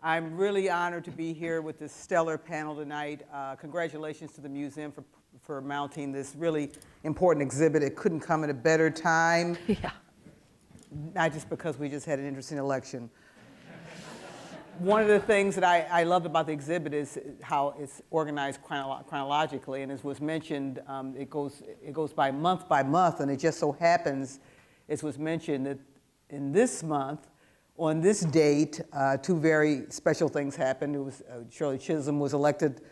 I'm really honored to be here with this stellar panel tonight. Congratulations to the museum for mounting this really important exhibit. It couldn't come at a better time. Yeah. Not just because we just had an interesting election. One of the things that I loved about the exhibit is how it's organized chronologically, and as was mentioned, it goes by month, and it just so happens, as was mentioned, that in this month, on this date, two very special things happened. It was Shirley Chisholm was elected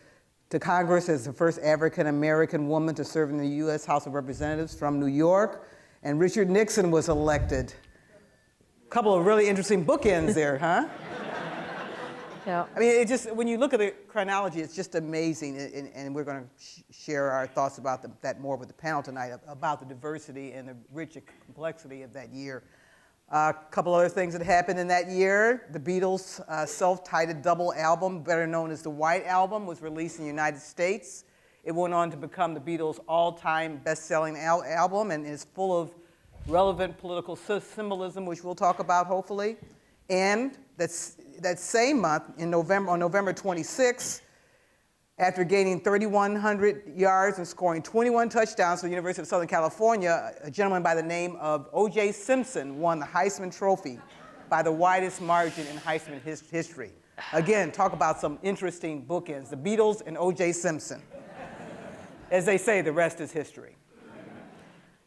to Congress as the first African-American woman to serve in the U.S. House of Representatives from New York, and Richard Nixon was elected. A couple of really interesting bookends there, huh? Yeah. I mean, it just, when you look at the chronology, it's just amazing, and we're going to share our thoughts about that more with the panel tonight, about the diversity and the rich complexity of that year. A couple other things that happened in that year. The Beatles' self-titled double album, better known as the White Album, was released in the United States. It went on to become the Beatles' all-time best-selling album and is full of relevant political symbolism, which we'll talk about, hopefully. And that same month, on November 26th, after gaining 3,100 yards and scoring 21 touchdowns for the University of Southern California, a gentleman by the name of O.J. Simpson won the Heisman Trophy by the widest margin in Heisman history. Again, talk about some interesting bookends, the Beatles and O.J. Simpson. As they say, the rest is history.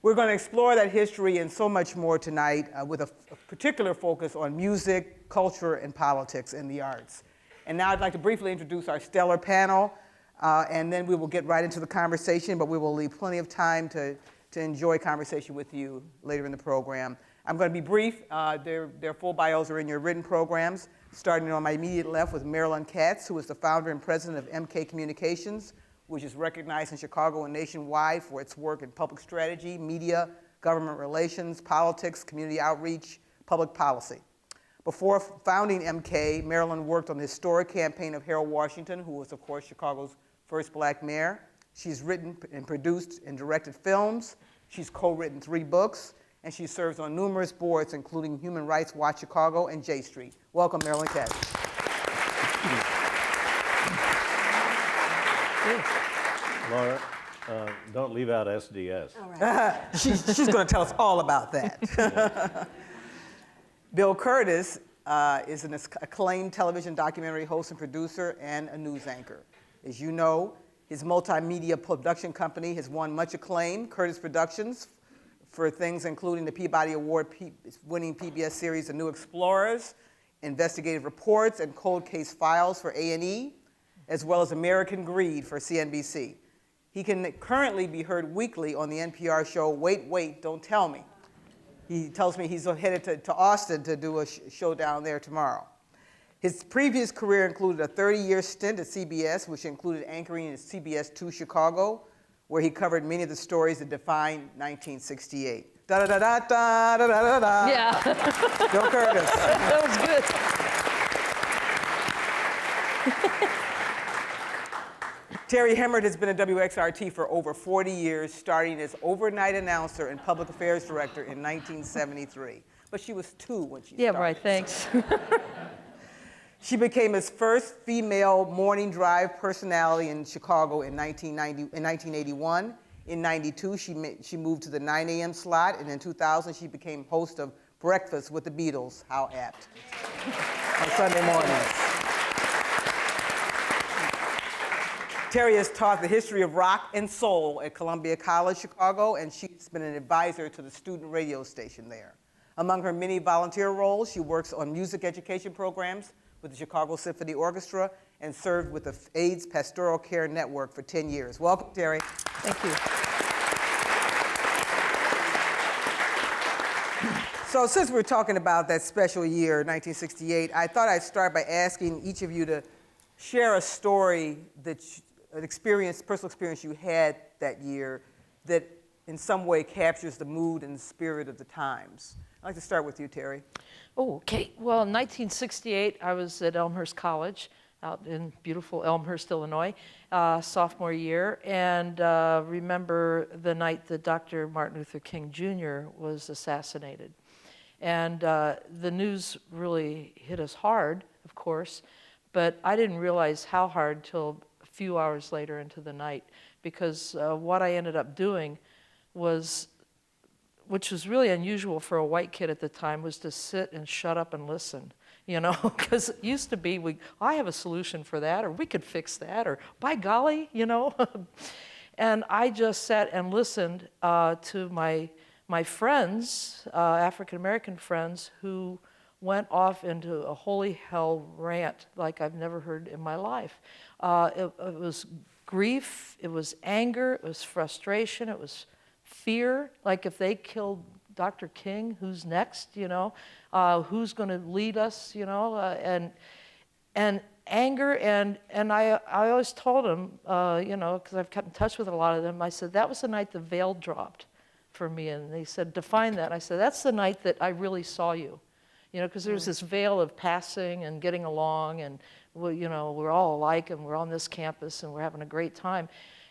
We're going to explore that history and so much more tonight with a particular focus on music, culture, and politics and the arts. And now I'd like to briefly introduce our stellar panel, and then we will get right into the conversation, but we will leave plenty of time to enjoy conversation with you later in the program. I'm going to be brief. Their full bios are in your written programs, starting on my immediate left with Marilyn Katz, who is the founder and president of MK Communications, which is recognized in Chicago and nationwide for its work in public strategy, media, government relations, politics, community outreach, public policy. Before founding MK, Marilyn worked on the historic campaign of Harold Washington, who was, of course, Chicago's first black mayor. She's written and produced and directed films. She's co-written 3 books, and she serves on numerous boards, including Human Rights Watch Chicago and J Street. Welcome, Marilyn Katz. Laura, don't leave out SDS. All right. She's going to tell us all about that. Bill Kurtis is an acclaimed television documentary host and producer and a news anchor. As you know, his multimedia production company has won much acclaim, Kurtis Productions, for things including the Peabody Award-winning PBS series The New Explorers, investigative reports, and cold case files for A&E, as well as American Greed for CNBC. He can currently be heard weekly on the NPR show Wait, Wait, Don't Tell Me. He tells me he's headed to Austin to do a show down there tomorrow. His previous career included a 30-year stint at CBS, which included anchoring in CBS 2 Chicago, where he covered many of the stories that defined 1968. Da-da-da-da-da-da-da-da-da. Yeah. Bill Kurtis. That was good. Terry Hemmert has been at WXRT for over 40 years, starting as overnight announcer and public affairs director in 1973. But she was 2 when she started. Yeah, right, thanks. She became his first female morning drive personality in Chicago in 1981. In 92, she moved to the 9 a.m. slot, and in 2000, she became host of Breakfast with the Beatles. How apt. On Sunday mornings. Terry has taught the history of rock and soul at Columbia College, Chicago, and she's been an advisor to the student radio station there. Among her many volunteer roles, she works on music education programs with the Chicago Symphony Orchestra and served with the AIDS Pastoral Care Network for 10 years. Welcome, Terry. Thank you. So since we're talking about that special year, 1968, I thought I'd start by asking each of you to share a story an experience, personal experience you had that year that in some way captures the mood and the spirit of the times. I'd like to start with you, Terry. Oh, okay. Well, in 1968, I was at Elmhurst College out in beautiful Elmhurst, Illinois, sophomore year, and remember the night that Dr. Martin Luther King Jr. was assassinated. And the news really hit us hard, of course, but I didn't realize how hard till a few hours later into the night, because what I ended up doing was, which was really unusual for a white kid at the time, was to sit and shut up and listen. You know, because it used to be, I have a solution for that, or we could fix that, or by golly, you know. And I just sat and listened to my friends, African-American friends, who went off into a holy hell rant like I've never heard in my life. It was grief, it was anger, it was frustration, it was fear, like if they killed Dr. King, who's next, you know? Who's going to lead us, you know? And anger, and I always told them, you know, because I've kept in touch with a lot of them, I said, that was the night the veil dropped for me. And they said, define that. I said, that's the night that I really saw you. You know, because there's this veil of passing and getting along, and, you know, we're all alike, and we're on this campus, and we're having a great time.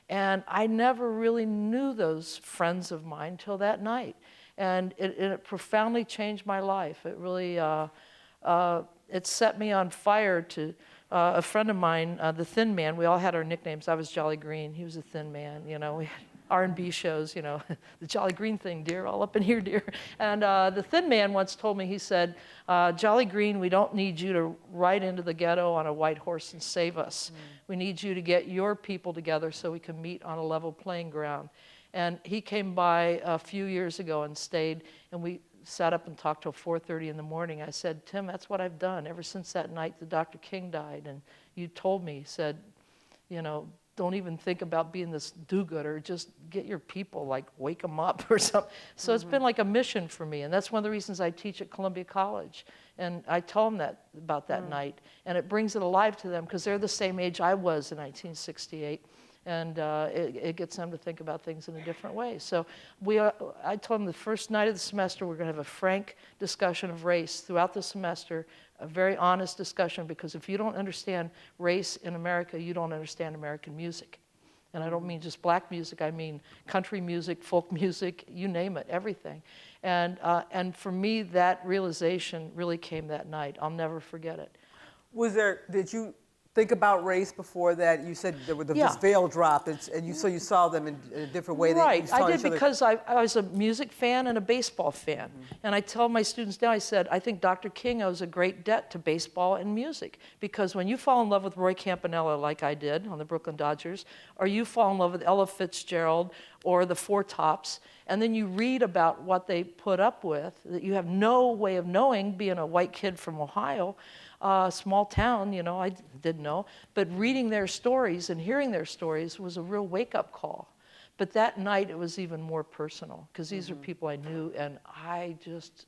And I never really knew those friends of mine till that night. And it profoundly changed my life. It really, it set me on fire to, a friend of mine, the Thin Man, we all had our nicknames. I was Jolly Green, he was a Thin Man, you know. We had R&B shows, you know, the Jolly Green thing, dear, all up in here, dear. And the Thin Man once told me, he said, Jolly Green, we don't need you to ride into the ghetto on a white horse and save us. We need you to get your people together so we can meet on a level playing ground. And he came by a few years ago and stayed, and we sat up and talked till 4:30 in the morning. I said, Tim, that's what I've done ever since that night that Dr. King died. And you told me, said, you know, don't even think about being this do-gooder. Just get your people, like, wake them up or something. So it's been like a mission for me, and that's one of the reasons I teach at Columbia College. And I tell them that about that night, and it brings it alive to them because they're the same age I was in 1968. And it gets them to think about things in a different way. So I told them the first night of the semester, we're going to have a frank discussion of race throughout the semester, a very honest discussion, because if you don't understand race in America, you don't understand American music. And I don't mean just black music, I mean country music, folk music, you name it, everything. And for me, that realization really came that night. I'll never forget it. Did you think about race before that? You said there was this veil dropped, and so you saw them in a different way. Right, I did, because I was a music fan and a baseball fan. And I tell my students now, I said, I think Dr. King owes a great debt to baseball and music, because when you fall in love with Roy Campanella, like I did on the Brooklyn Dodgers, or you fall in love with Ella Fitzgerald or the Four Tops, and then you read about what they put up with, that you have no way of knowing, being a white kid from Ohio, small town, you know, I didn't know, but reading their stories and hearing their stories was a real wake-up call. But that night, it was even more personal, because these are people I knew, and I just,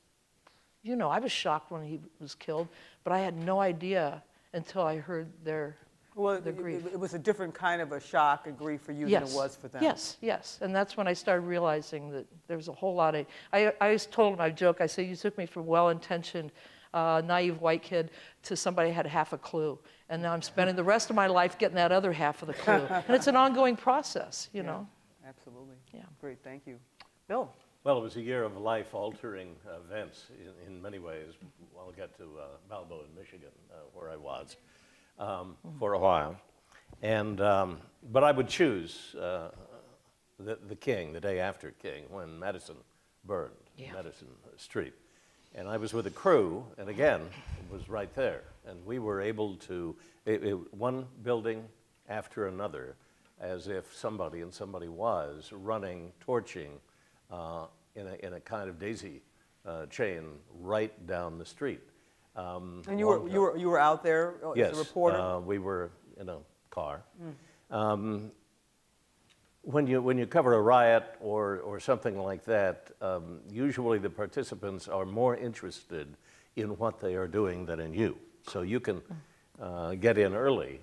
you know, I was shocked when he was killed, but I had no idea until I heard their grief. It was a different kind of a shock and grief for you than it was for them. Yes, yes, and that's when I started realizing that there's a whole lot of, I always told him, I joke, I say, you took me from well-intentioned, naive white kid to somebody who had half a clue. And now I'm spending the rest of my life getting that other half of the clue. And it's an ongoing process, you know. Absolutely. Yeah. Great, thank you. Bill? Well, it was a year of life-altering events in many ways. I'll get to Balboa in Michigan, where I was for a while. And, but I would choose the King, the day after King, when Madison burned, Madison Street. And I was with a crew, and again, it was right there. And we were able to, one building after another, as if somebody was running, torching in a kind of daisy chain right down the street. And you were out there as a reporter? Yes, we were in a car. When you cover a riot or something like that, usually the participants are more interested in what they are doing than in you. So you can get in early,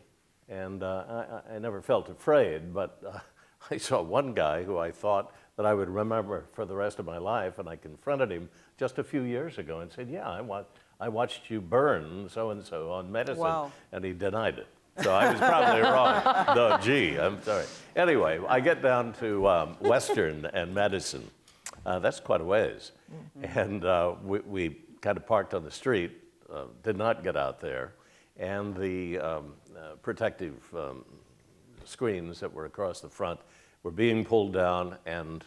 and I never felt afraid, but I saw one guy who I thought that I would remember for the rest of my life, and I confronted him just a few years ago and said, yeah, I watched you burn so-and-so on Madison, and he denied it. So I was probably wrong. No, gee, I'm sorry. Anyway, I get down to Western and Madison. That's quite a ways. And we kind of parked on the street, did not get out there. and the protective screens that were across the front were being pulled down, and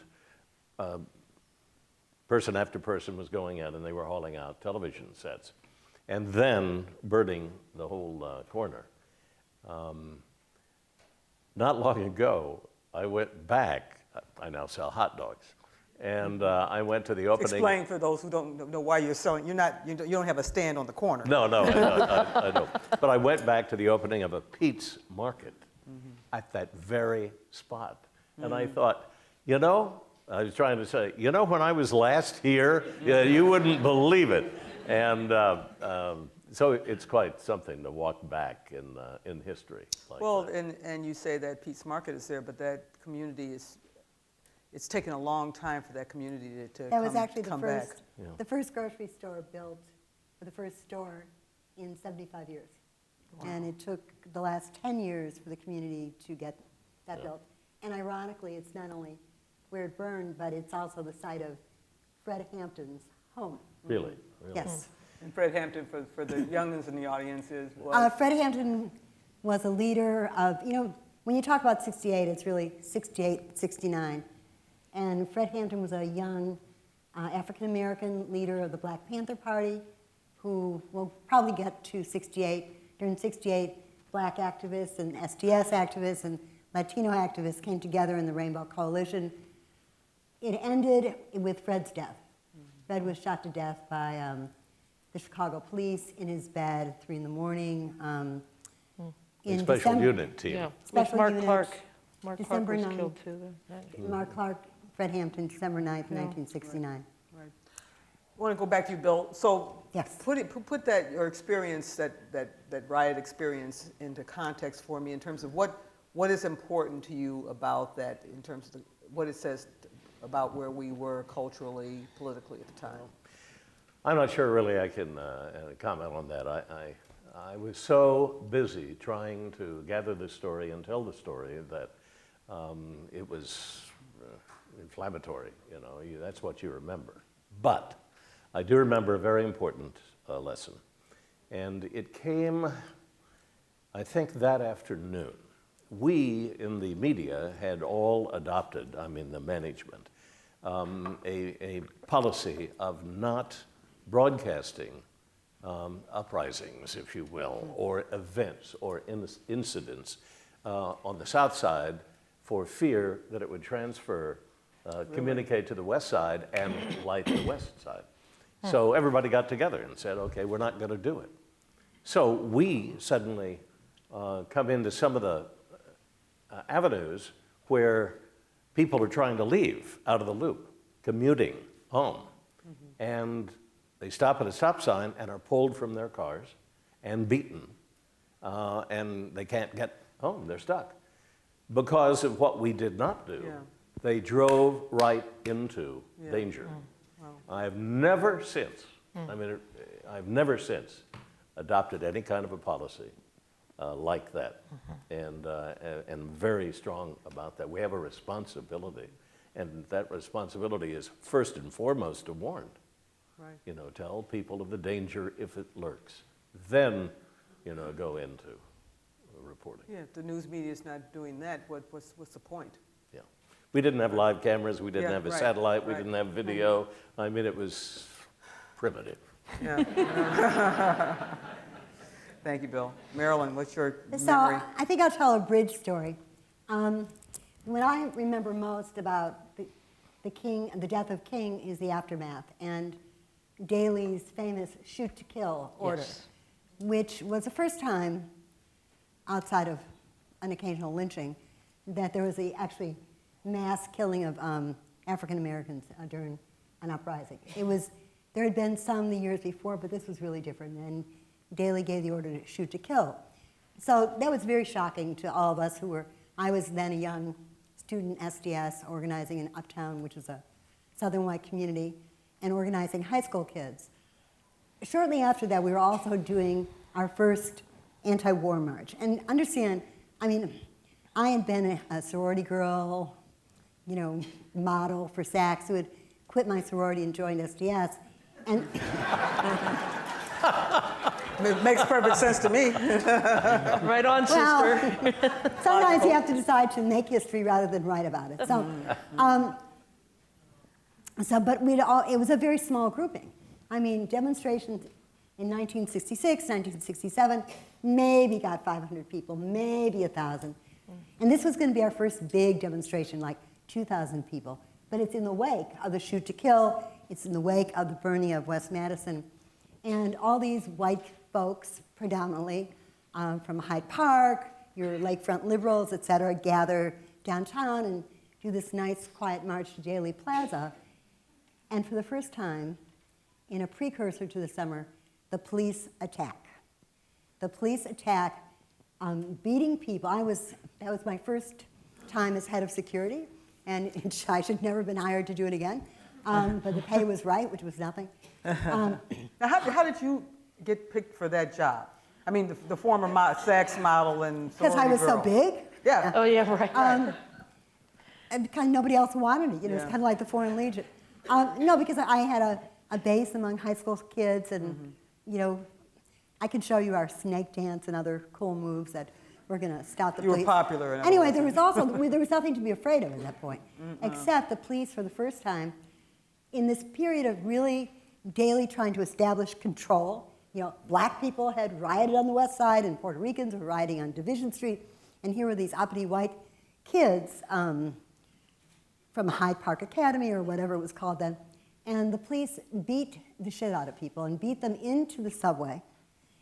person after person was going in, and they were hauling out television sets, and then burning the whole corner. Not long ago, I went back. I now sell hot dogs, and I went to the opening. Explain for those who don't know why you're selling. You don't have a stand on the corner. No, I don't. But I went back to the opening of a Pete's Market at that very spot. And I thought, you know, I was trying to say, you know, when I was last here, you wouldn't believe it. And so it's quite something to walk back in history. Like Well, that. and you say that Pete's Market is there, but that community it's taken a long time for that community to That was actually come the back. first, Yeah. the first grocery store built, or the first store in 75 years. And it took the last 10 years for the community to get that built. And ironically, it's not only where it burned, but it's also the site of Fred Hampton's home. Really? Yes. And Fred Hampton, for the youngins in the audience, Fred Hampton was a leader of, you know, when you talk about 68, it's really 68, 69. And Fred Hampton was a young African-American leader of the Black Panther Party who will probably get to 68. During 68, Black activists and SDS activists and Latino activists came together in the Rainbow Coalition. It ended with Fred's death. Fred was shot to death by the Chicago police in his bed at 3 in the morning. The special unit team. Yeah, Special with Mark unit, Clark. Mark Clark December was 9th. killed too then. Mark Clark, Fred Hampton, December 9th, 1969. I want to go back to you, Bill. So Yes. put that your experience, that riot experience, into context for me in terms of what is important to you about that, in terms of what it says about where we were culturally, politically at the time. I'm not sure really I can comment on that. I was so busy trying to gather the story and tell the story that it was inflammatory, you know, that's what you remember. But I do remember a very important lesson. And it came, I think, that afternoon. We in the media had all adopted, I mean the management, a policy of not broadcasting uprisings, if you will, or events or incidents on the South Side for fear that it would transfer, communicate to the West Side and light the West Side. So everybody got together and said, okay, we're not going to do it. So we suddenly come into some of the avenues where people are trying to leave out of the loop, commuting home. And they stop at a stop sign and are pulled from their cars and beaten. And they can't get home, they're stuck. Because of what we did not do, they drove right into danger. I have never since, I've never since adopted any kind of a policy like that, and very strong about that. We have a responsibility, and that responsibility is first and foremost to warn. Right. You know, tell people of the danger if it lurks. Then, you know, go into reporting. Yeah, if the news media is not doing that, what's the point? Yeah. We didn't have live cameras, we didn't Yeah, have a right, satellite, we right. didn't have video. I mean, it was primitive. Yeah. Thank you, Bill. Marilyn, what's your So memory? I think I'll tell a bridge story. What I remember most about the King, the death of King, is the aftermath and Daley's famous shoot to kill order, Yes. which was the first time, outside of an occasional lynching, that there was the actually mass killing of African Americans during an uprising. There had been some the years before, but this was really different. And Daley gave the order to shoot to kill. So that was very shocking to all of us I was then a young student SDS organizing in Uptown, which is a Southern white community, and organizing high school kids. Shortly after that, we were also doing our first anti-war march. And understand, I mean, I had been a sorority girl, you know, model for Saks, who had quit my sorority and joined SDS. And It makes perfect sense to me. Right on, sister. Well, sometimes you have to decide to make history rather than write about it. So, but it was a very small grouping. I mean, demonstrations in 1966, 1967, maybe got 500 people, maybe 1,000. And this was going to be our first big demonstration, like 2,000 people. But it's in the wake of the Shoot to Kill. It's in the wake of the burning of West Madison. And all these white folks, predominantly from Hyde Park, your lakefront liberals, et cetera, gather downtown and do this nice quiet march to Daley Plaza. And for the first time, in a precursor to the summer, the police attack. The police attack, beating people. That was my first time as head of security, and I should never have been hired to do it again. But the pay was right, which was nothing. Now, how did you get picked for that job? I mean, the former sex model and because I was so big. Yeah. Oh, yeah, right. And kind of nobody else wanted it. It's kind of like the Foreign Legion. No, because I had a base among high school kids, and I can show you our snake dance and other cool moves that we're going to stop the police. You were popular. Anyway, there was nothing to be afraid of at that point, except the police for the first time, in this period of really Daley trying to establish control. Black people had rioted on the West Side, and Puerto Ricans were rioting on Division Street, and here were these uppity white kids from Hyde Park Academy or whatever it was called then, and the police beat the shit out of people and beat them into the subway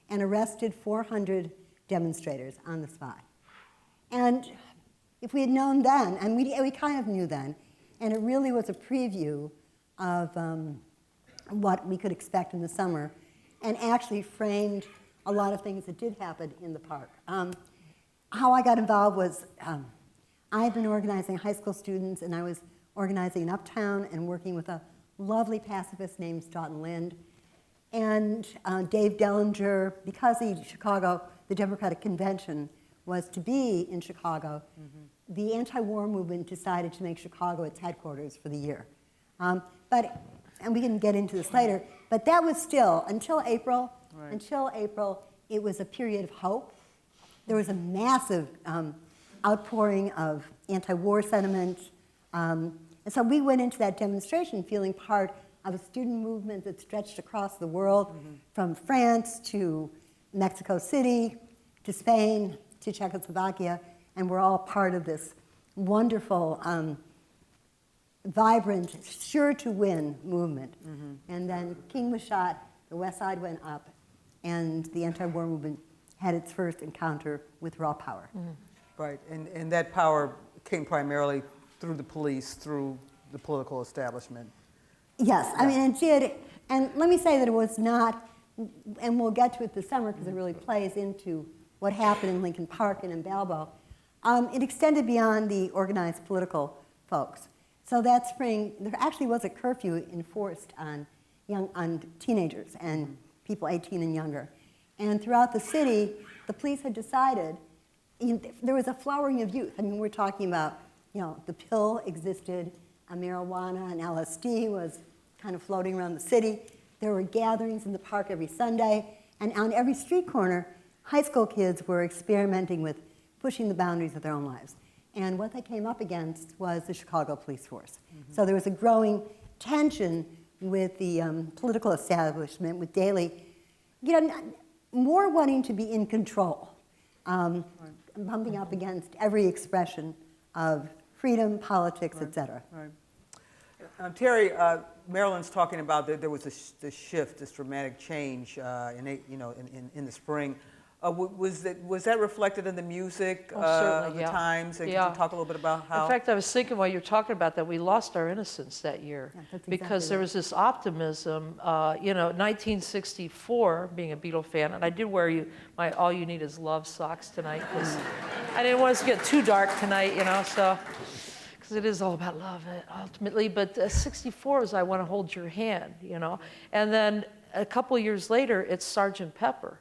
and arrested 400 demonstrators on the spot. And if we had known then, and we kind of knew then, and it really was a preview of what we could expect in the summer, and actually framed a lot of things that did happen in the park. How I got involved was I had been organizing high school students, and I was organizing in Uptown and working with a lovely pacifist named Stoughton Lind. And Dave Dellinger, because the Democratic Convention was to be in Chicago, the anti-war movement decided to make Chicago its headquarters for the year. And we can get into this later, but that was still, until April, it was a period of hope. There was a massive outpouring of anti-war sentiment. And so we went into that demonstration feeling part of a student movement that stretched across the world, from France to Mexico City, to Spain, to Czechoslovakia, and we're all part of this wonderful, vibrant, sure-to-win movement. And then King was shot, the West Side went up, and the anti-war movement had its first encounter with raw power. Right, and that power came primarily through the police, through the political establishment. Yes, I mean, it did. And let me say that it was not, and we'll get to it this summer because it really plays into what happened in Lincoln Park and in Balbo. It extended beyond the organized political folks. So that spring, there actually was a curfew enforced on teenagers and people 18 and younger. And throughout the city, the police had decided, there was a flowering of youth. I mean, we're talking about, the pill existed, marijuana and LSD was kind of floating around the city. There were gatherings in the park every Sunday, and on every street corner, high school kids were experimenting with pushing the boundaries of their own lives. And what they came up against was the Chicago police force. So there was a growing tension with the political establishment, with Daley, more wanting to be in control, bumping up against every expression of freedom, politics, et cetera. Right. Terry, Marilyn's talking about that there was this shift, this dramatic change in the spring. Was that reflected in the music of the times? And Can you talk a little bit about how? In fact, I was thinking while you were talking about that, we lost our innocence that year. Yeah, that's because exactly there right. was this optimism. 1964, being a Beatle fan, and I did wear my All You Need Is Love socks tonight because I didn't want us to get too dark tonight, so. Because it is all about love, ultimately. But 64 was I Want to Hold Your Hand, And then a couple years later, it's Sgt. Pepper.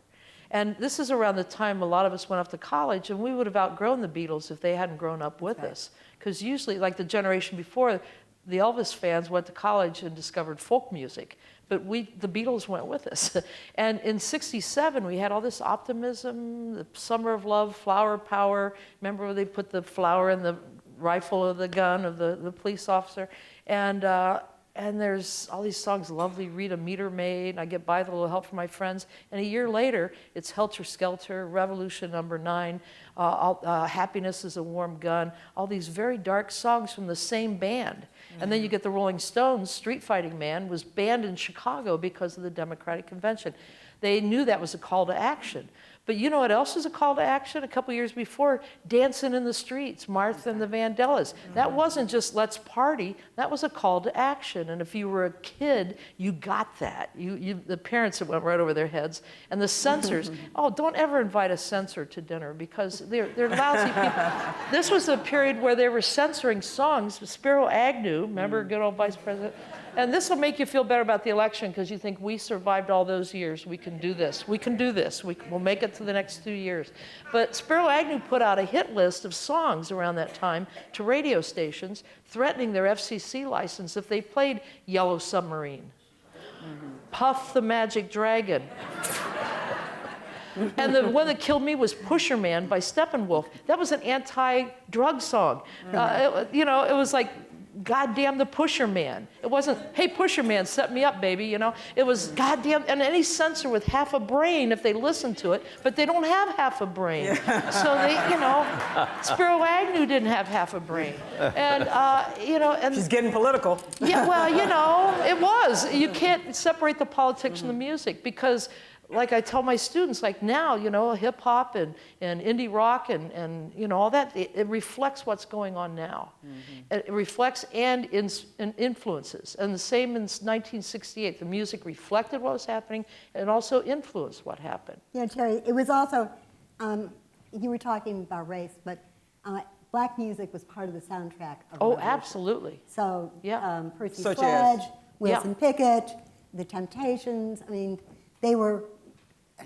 And this is around the time a lot of us went off to college, and we would have outgrown the Beatles if they hadn't grown up with us. Because usually, like the generation before, the Elvis fans went to college and discovered folk music. but the Beatles went with us. And in '67, we had all this optimism, the Summer of Love, Flower Power. Remember when they put the flower in the rifle of the gun of the police officer? And there's all these songs, Lovely Rita Meter Maid, I Get By with a Little Help from My Friends. And a year later, it's Helter Skelter, Revolution Number 9, Happiness is a Warm Gun, all these very dark songs from the same band. And then you get the Rolling Stones, Street Fighting Man was banned in Chicago because of the Democratic Convention. They knew that was a call to action. But you know what else was a call to action? A couple years before, Dancing in the Streets, Martha and the Vandellas. That wasn't just let's party, that was a call to action. And if you were a kid, you got that. The parents, it went right over their heads. And the censors, oh, don't ever invite a censor to dinner because they're lousy people. This was a period where they were censoring songs. Spiro Agnew, remember, good old vice president? And this will make you feel better about the election because you think we survived all those years. We can do this. We can do this. We'll make it to the next 2 years. But Spiro Agnew put out a hit list of songs around that time to radio stations threatening their FCC license if they played Yellow Submarine, Puff the Magic Dragon. And the one that killed me was Pusher Man by Steppenwolf. That was an anti-drug song. It was like, goddamn the Pusher Man. It wasn't, hey, Pusher Man, set me up, baby, It was, goddamn, and any censor with half a brain, if they listen to it, but they don't have half a brain. Yeah. So they, Spiro Agnew didn't have half a brain. And, and... She's getting political. Yeah, well, it was. You can't separate the politics and the music because like I tell my students, like now, hip hop and indie rock and all that, it reflects what's going on now. It reflects and influences. And the same in 1968, the music reflected what was happening and also influenced what happened. Yeah, Terry, it was also, you were talking about race, but black music was part of the soundtrack of Oh, Revolution. Absolutely. So Yeah. Percy Such Sledge, as? Wilson Pickett, The Temptations, they were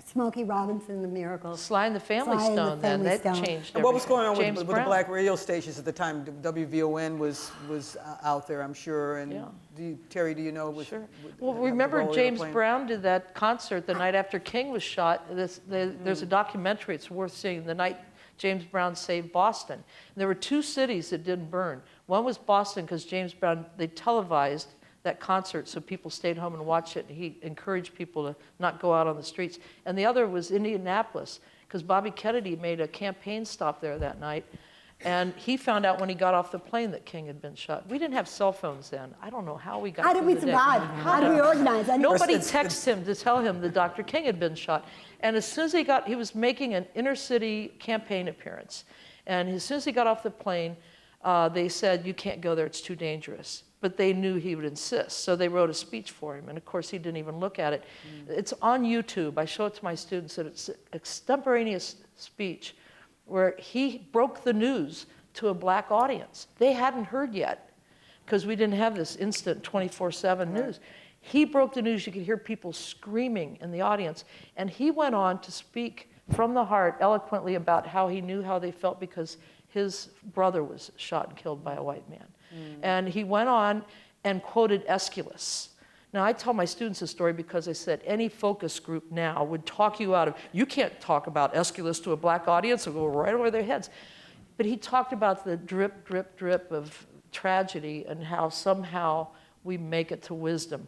Smokey Robinson, The Miracles. Sly and the Family Sly and the Stone, then Family that Stone. changed And what was everything. going on James with the Brown. black radio stations at the time? WVON was out there, I'm sure. And Yeah. Terry, do you know? Sure. the Well, role remember they were James playing? Brown did that concert the night after King was shot. There's a documentary, it's worth seeing, the night James Brown saved Boston. And there were 2 cities that didn't burn. One was Boston because James Brown, they televised that concert so people stayed home and watched it. And he encouraged people to not go out on the streets. And the other was Indianapolis because Bobby Kennedy made a campaign stop there that night. And he found out when he got off the plane that King had been shot. We didn't have cell phones then. I don't know how we got How did through we the day. survive? How did we organize? Nobody It's- texted him to tell him that Dr. King had been shot. And as soon as he was making an inner city campaign appearance. And as soon as he got off the plane, they said, you can't go there, it's too dangerous. But they knew he would insist. So they wrote a speech for him. And of course, he didn't even look at it. It's on YouTube. I show it to my students that it's an extemporaneous speech where he broke the news to a black audience. They hadn't heard yet because we didn't have this instant 24/7 news. He broke the news. You could hear people screaming in the audience. And he went on to speak from the heart eloquently about how he knew how they felt because his brother was shot and killed by a white man. And he went on and quoted Aeschylus. Now, I tell my students this story because I said any focus group now would talk you out of, you can't talk about Aeschylus to a black audience, it'll go right over their heads. But he talked about the drip, drip, drip of tragedy and how somehow we make it to wisdom.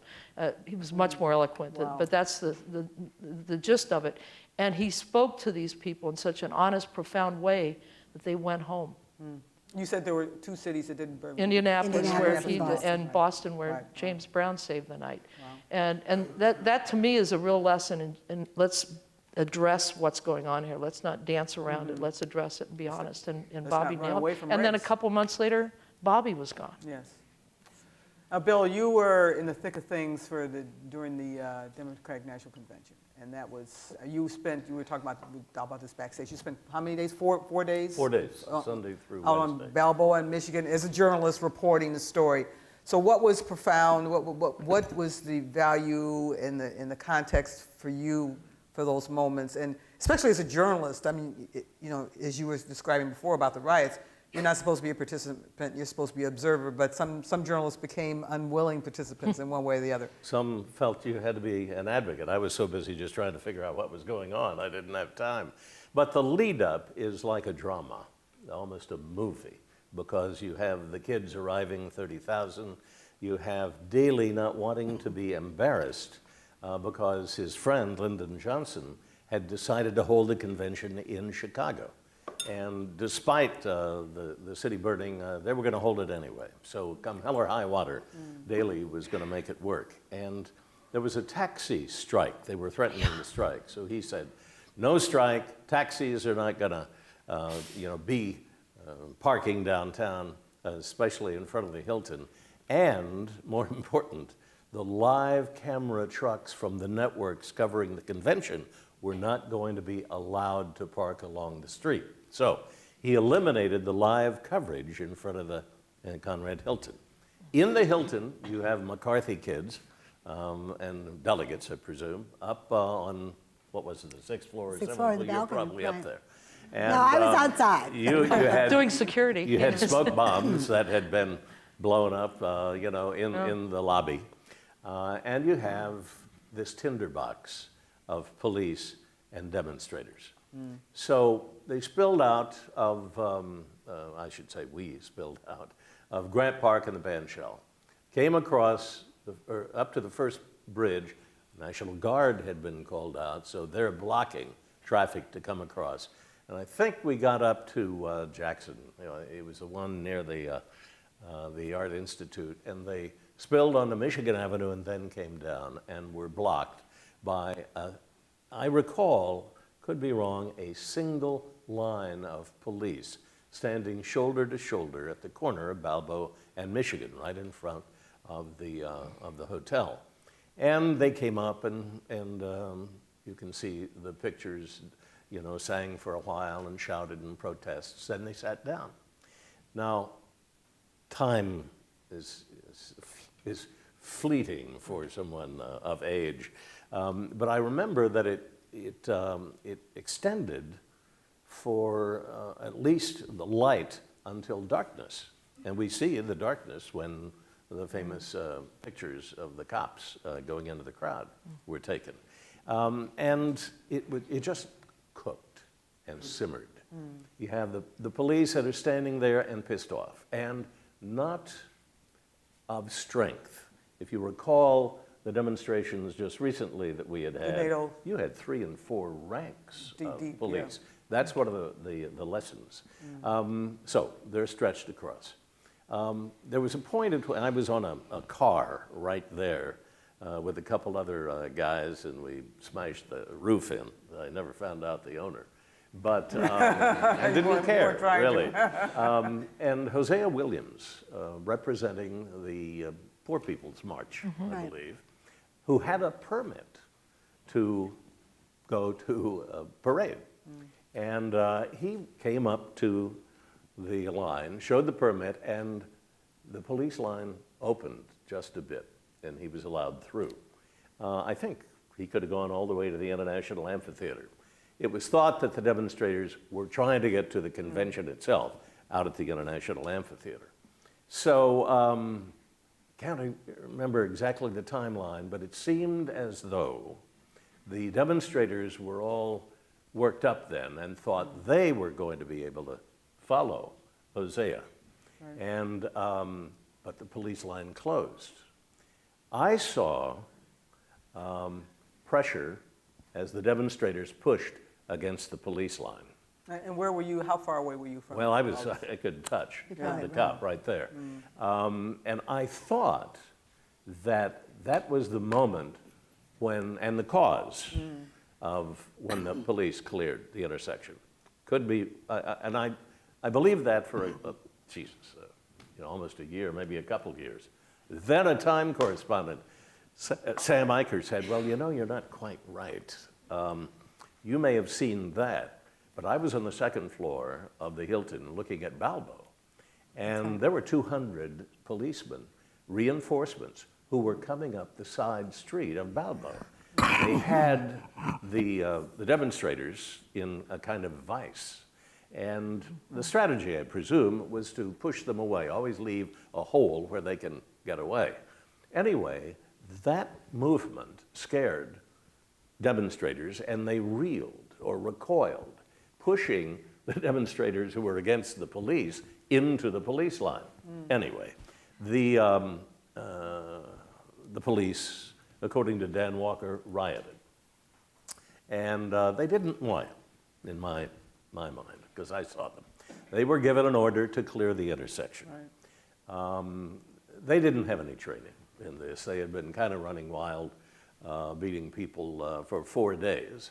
He was much more eloquent, but that's the gist of it. And he spoke to these people in such an honest, profound way that they went home. You said there were 2 cities that didn't burn. Indianapolis, where Indianapolis and Boston. and Boston, where Right. James Brown saved the night. And that to me is a real lesson. And let's address what's going on here. Let's not dance around it. Let's address it and be honest. And Let's Bobby not run nailed away it. from And then a race. couple months later, Bobby was gone. Yes. Bill, you were in the thick of things during the Democratic National Convention, and that was you were talking about this backstage. You spent how many days? 4 days. 4 days, Sunday through Out Wednesday. on Balboa in Michigan as a journalist reporting the story. So what was profound? What was the value in the context for you for those moments, and especially as a journalist? I mean, as you were describing before about the riots, you're not supposed to be a participant, you're supposed to be an observer, but some journalists became unwilling participants in one way or the other. Some felt you had to be an advocate. I was so busy just trying to figure out what was going on, I didn't have time. But the lead up is like a drama, almost a movie, because you have the kids arriving, 30,000. You have Daley not wanting to be embarrassed because his friend, Lyndon Johnson, had decided to hold a convention in Chicago. And despite the city burning, they were going to hold it anyway. So come hell or high water, Daley was going to make it work. And there was a taxi strike. They were threatening the strike. So he said, no strike. Taxis are not going to be parking downtown, especially in front of the Hilton. And more important, the live camera trucks from the networks covering the convention were not going to be allowed to park along the street. So he eliminated the live coverage in front of the Conrad Hilton. In the Hilton, you have McCarthy kids and delegates, I presume, up on, what was it, the sixth floor or Sixth seventh floor floor? of the You're balcony, probably up right. there. And, No, I was outside. You had, Doing security. you had smoke bombs that had been blown up, in the lobby. And you have this tinderbox of police and demonstrators. So they spilled out of, we spilled out of Grant Park and the Bandshell. Came across, up to the first bridge. National Guard had been called out, so they're blocking traffic to come across. And I think we got up to Jackson. It was the one near the Art Institute, and they spilled onto Michigan Avenue and then came down and were blocked by, I recall, could be wrong, a single line of police standing shoulder to shoulder at the corner of Balbo and Michigan, right in front of the hotel. And they came up, and you can see the pictures, sang for a while and shouted in protests. Then they sat down. Now, time is fleeting for someone of age, but I remember that it extended for at least the light until darkness, and we see the darkness when the famous pictures of the cops going into the crowd were taken, and it just cooked and simmered. You have the police that are standing there and pissed off, and not of strength. If you recall the demonstrations just recently that we had NATO. you had 3 and 4 ranks of Deep, police. yeah. That's one of the lessons. So they're stretched across. There was a point and I was on a car right there with a couple other guys, and we smashed the roof in. I never found out the owner. But I didn't care, trying to. really. And Hosea Williams, representing the Poor People's March, I Right. believe, who had a permit to go to a parade. And he came up to the line, showed the permit, and the police line opened just a bit, and he was allowed through. I think he could have gone all the way to the International Amphitheater. It was thought that the demonstrators were trying to get to the convention itself out at the International Amphitheater. So, can't remember exactly the timeline, but it seemed as though the demonstrators were all worked up then and thought they were going to be able to follow Hosea. Right. And, but the police line closed. I saw pressure as the demonstrators pushed against the police line. And where were you? How far away were you from? Well, I could touch Right, the right. top right there. And I thought that that was the moment when, and the cause of when the police cleared the intersection. Could be, and I believe that for almost a year, maybe a couple of years. Then a Time correspondent, Sam Eicher, said, well, you're not quite right. You may have seen that, but I was on the second floor of the Hilton looking at Balbo, and there were 200 policemen, reinforcements, who were coming up the side street of Balbo. They had the demonstrators in a kind of vice, And the strategy, I presume, was to push them away, always leave a hole where they can get away. Anyway, that movement scared demonstrators, and they reeled or recoiled, pushing the demonstrators who were against the police into the police line. Anyway, the police, according to Dan Walker, rioted. And they didn't riot, in my mind, because I saw them. They were given an order to clear the intersection. Right. They didn't have any training in this. They had been kind of running wild, beating people for 4 days.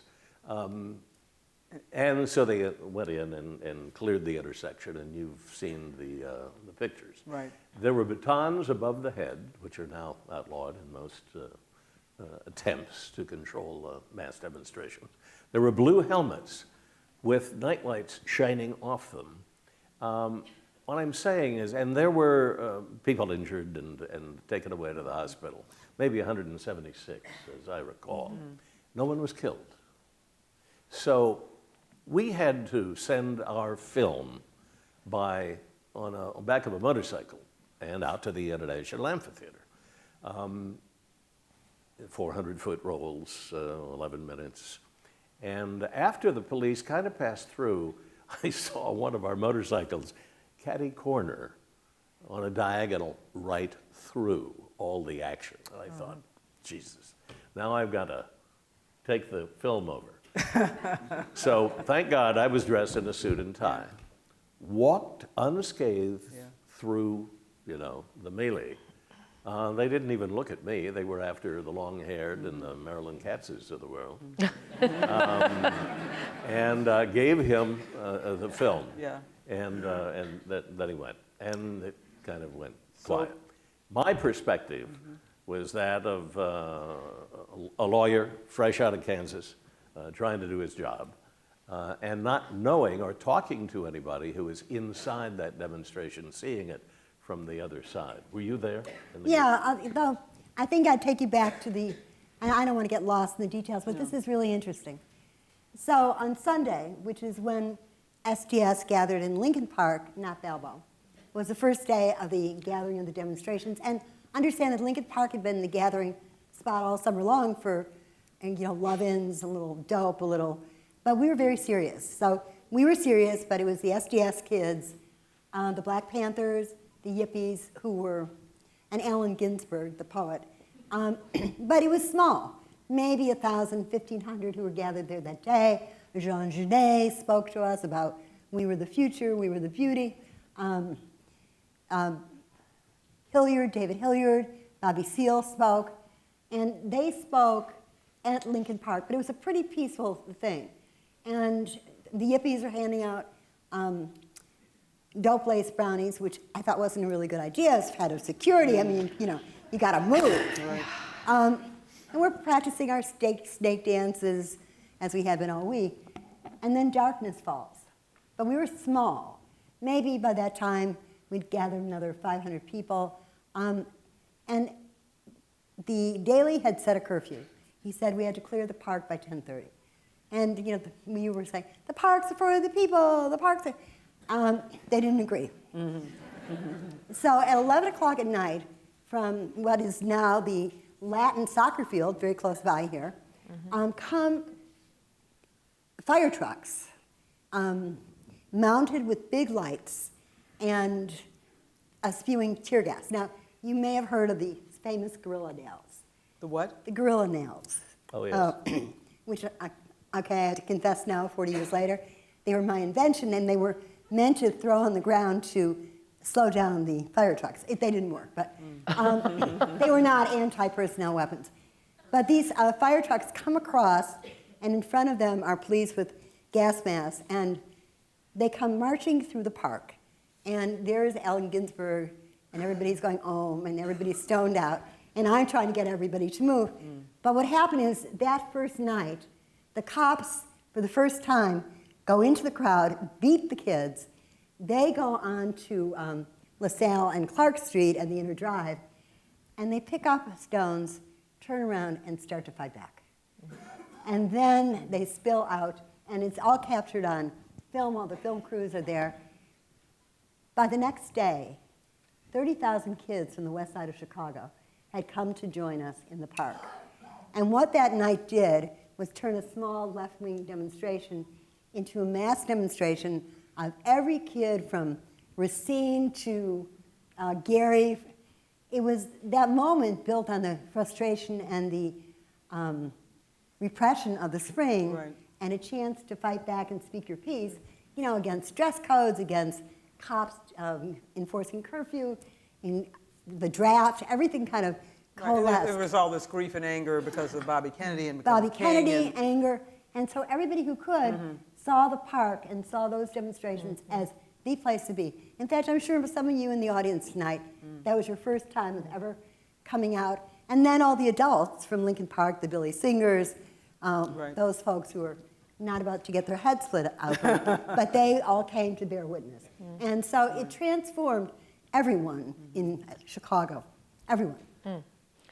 And so they went in and cleared the intersection, and you've seen the pictures. Right. There were batons above the head, which are now outlawed in most attempts to control mass demonstrations. There were blue helmets with nightlights shining off them. What I'm saying is, and there were people injured and taken away to the hospital, maybe 176, as I recall. No one was killed. So we had to send our film on the back of a motorcycle and out to the International Amphitheater. 400-foot rolls, 11 minutes. And after the police kind of passed through, I saw one of our motorcycles catty corner on a diagonal right through all the action. And I thought, Jesus, now I've got to take the film over. So thank God I was dressed in a suit and tie, walked unscathed through, the melee. They didn't even look at me. They were after the long-haired and the Marilyn Katzes of the world. And gave him the film. Yeah. And then he went. And it kind of went quiet. My perspective was that of a lawyer fresh out of Kansas, trying to do his job, and not knowing or talking to anybody who was inside that demonstration, seeing it from the other side. Were you there? Though I think I'd take you back to and I don't want to get lost in the details, but this is really interesting. So on Sunday, which is when STS gathered in Lincoln Park, not Balboa, was the first day of the gathering of the demonstrations. And understand that Lincoln Park had been the gathering spot all summer long for, love-ins, a little dope, but we were very serious. So we were serious, but it was the SDS kids, the Black Panthers, the Yippies, and Allen Ginsberg, the poet. But it was small, maybe 1,000, 1,500 who were gathered there that day. Jean Genet spoke to us about we were the future, we were the beauty. David Hilliard, Bobby Seale spoke, and they spoke at Lincoln Park, but it was a pretty peaceful thing. And the Yippies are handing out dope lace brownies, which I thought wasn't a really good idea as head of security. I mean, you got to move. Right. And we're practicing our snake dances as we had been all week. And then darkness falls. But we were small. Maybe by that time we'd gathered another 500 people. And the Daily had set a curfew. He said we had to clear the park by 10:30. And we were saying, the parks are for the people, the parks are... they didn't agree. So at 11 o'clock at night, from what is now the Latin soccer field, very close by here, come fire trucks mounted with big lights and spewing tear gas. Now, you may have heard of the famous gorilla nails. The what? The gorilla nails. Oh, yes. Which, I had to confess now, 40 years later, they were my invention, and they were meant to throw on the ground to slow down the fire trucks. They didn't work, but they were not anti-personnel weapons. But these fire trucks come across, and in front of them are police with gas masks, and they come marching through the park. And there's Allen Ginsberg, and everybody's going, oh, and everybody's stoned out, and I'm trying to get everybody to move. But what happened is that first night, the cops, for the first time, go into the crowd, beat the kids. They go on to LaSalle and Clark Street and the Inner Drive, and they pick up stones, turn around, and start to fight back. And then they spill out, and it's all captured on film, all the film crews are there. By the next day, 30,000 kids from the west side of Chicago had come to join us in the park. And what that night did was turn a small left-wing demonstration into a mass demonstration of every kid from Racine to Gary. It was that moment built on the frustration and the repression of the spring, Right. and a chance to fight back and speak your piece, you know, against dress codes, against cops enforcing curfew, in the draft, everything kind of coalesced. There was all this grief and anger because of Bobby Kennedy and because Bobby of King Kennedy, and- anger, and so everybody who could saw the park and saw those demonstrations as the place to be. In fact, I'm sure for some of you in the audience tonight, that was your first time of ever coming out. And then all the adults from Lincoln Park, the Billy Singers, Right. those folks who were not about to get their heads split open, but they all came to bear witness. And so it transformed everyone in Chicago, everyone.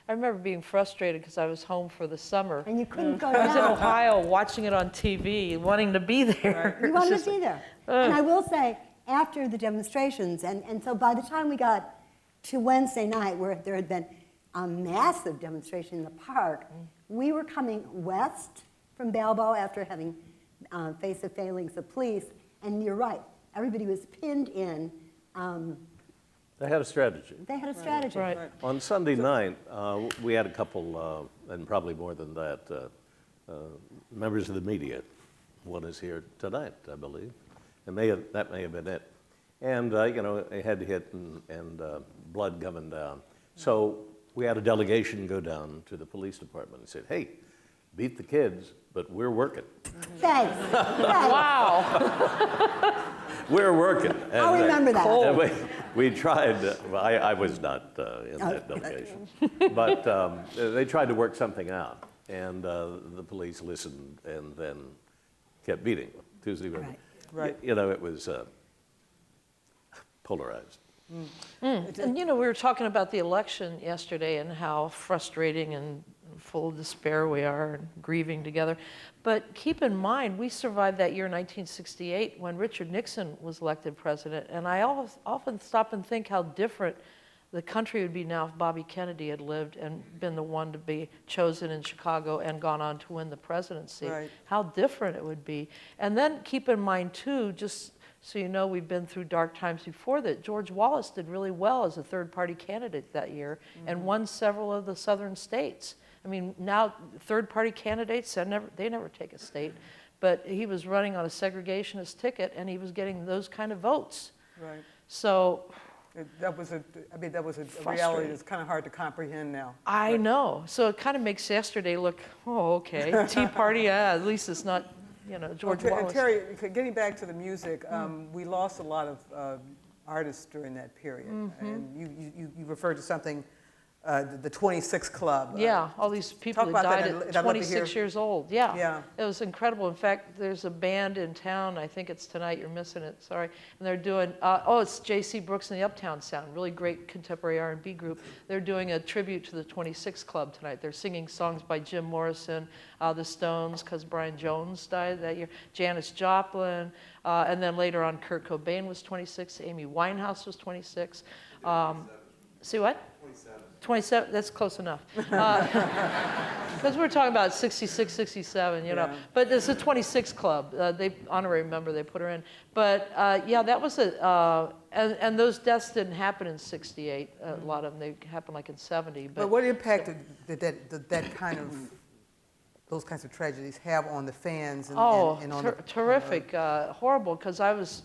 I remember being frustrated because I was home for the summer. And you couldn't go I was in down. Ohio watching it on TV, wanting to be there. You It was wanted just to be there. And I will say, after the demonstrations, and so by the time we got to Wednesday night, where there had been a massive demonstration in the park, we were coming west from Balboa after having faced the failings of police. And you're right, everybody was pinned in. They had a strategy. They had a strategy. Right. On Sunday night, we had a couple, and probably more than that, members of the media. One is here tonight, I believe, and that may have been it. And you know, a head hit and blood coming down. So we had a delegation go down to the police department and said, "Hey, beat the kids, but we're working. Thanks. Thanks. Wow. We're working." And, I'll remember that. and we tried. Well, I was not in that delegation, but they tried to work something out, and the police listened and then kept beating them. Tuesday, Right. Right. You know, it was polarized. And you know, we were talking about the election yesterday and how frustrating and full of despair we are and grieving together. But keep in mind, we survived that year, 1968, when Richard Nixon was elected president. And I often stop and think how different the country would be now if Bobby Kennedy had lived and been the one to be chosen in Chicago and gone on to win the presidency. Right. How different it would be. And then keep in mind, too, just so you know, we've been through dark times before that. George Wallace did really well as a third-party candidate that year and won several of the southern states. I mean, now third-party candidates, they never take a state, but he was running on a segregationist ticket and he was getting those kind of votes. Right. So That was a reality Frustrating. that's kind of hard to comprehend now. I know. So it kind of makes yesterday look, oh, okay, Tea Party, yeah, at least it's not, you know, George And Wallace. Terry, getting back to the music, we lost a lot of artists during that period. And you referred to something, the 26 Club. Yeah, all these people talk that about that, died and at I'd love to 26 hear- years old. Yeah. Yeah. It was incredible. In fact, there's a band in town, I think it's tonight, you're missing it, sorry. And they're doing, it's J.C. Brooks and the Uptown Sound, really great contemporary R&B group. They're doing a tribute to the 26 Club tonight. They're singing songs by Jim Morrison, the Stones, because Brian Jones died that year, Janis Joplin, and then later on Kurt Cobain was 26, Amy Winehouse was 26. See what? 27, that's close enough. Because we're talking about 66, 67, you know. Yeah. But it's a 26 Club. They honorary member, they put her in. But yeah, that was and those deaths didn't happen in 68. A lot of them, they happened like in 70. But what impact did that kind of, those kinds of tragedies have on the fans and on the... Terrific, horrible, because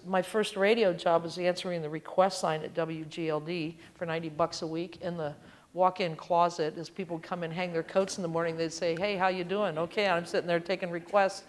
my first radio job was answering the request line at WGLD for $90 a week in the walk-in closet. As people would come and hang their coats in the morning, they'd say, "Hey, how you doing?" "Okay," I'm sitting there taking requests.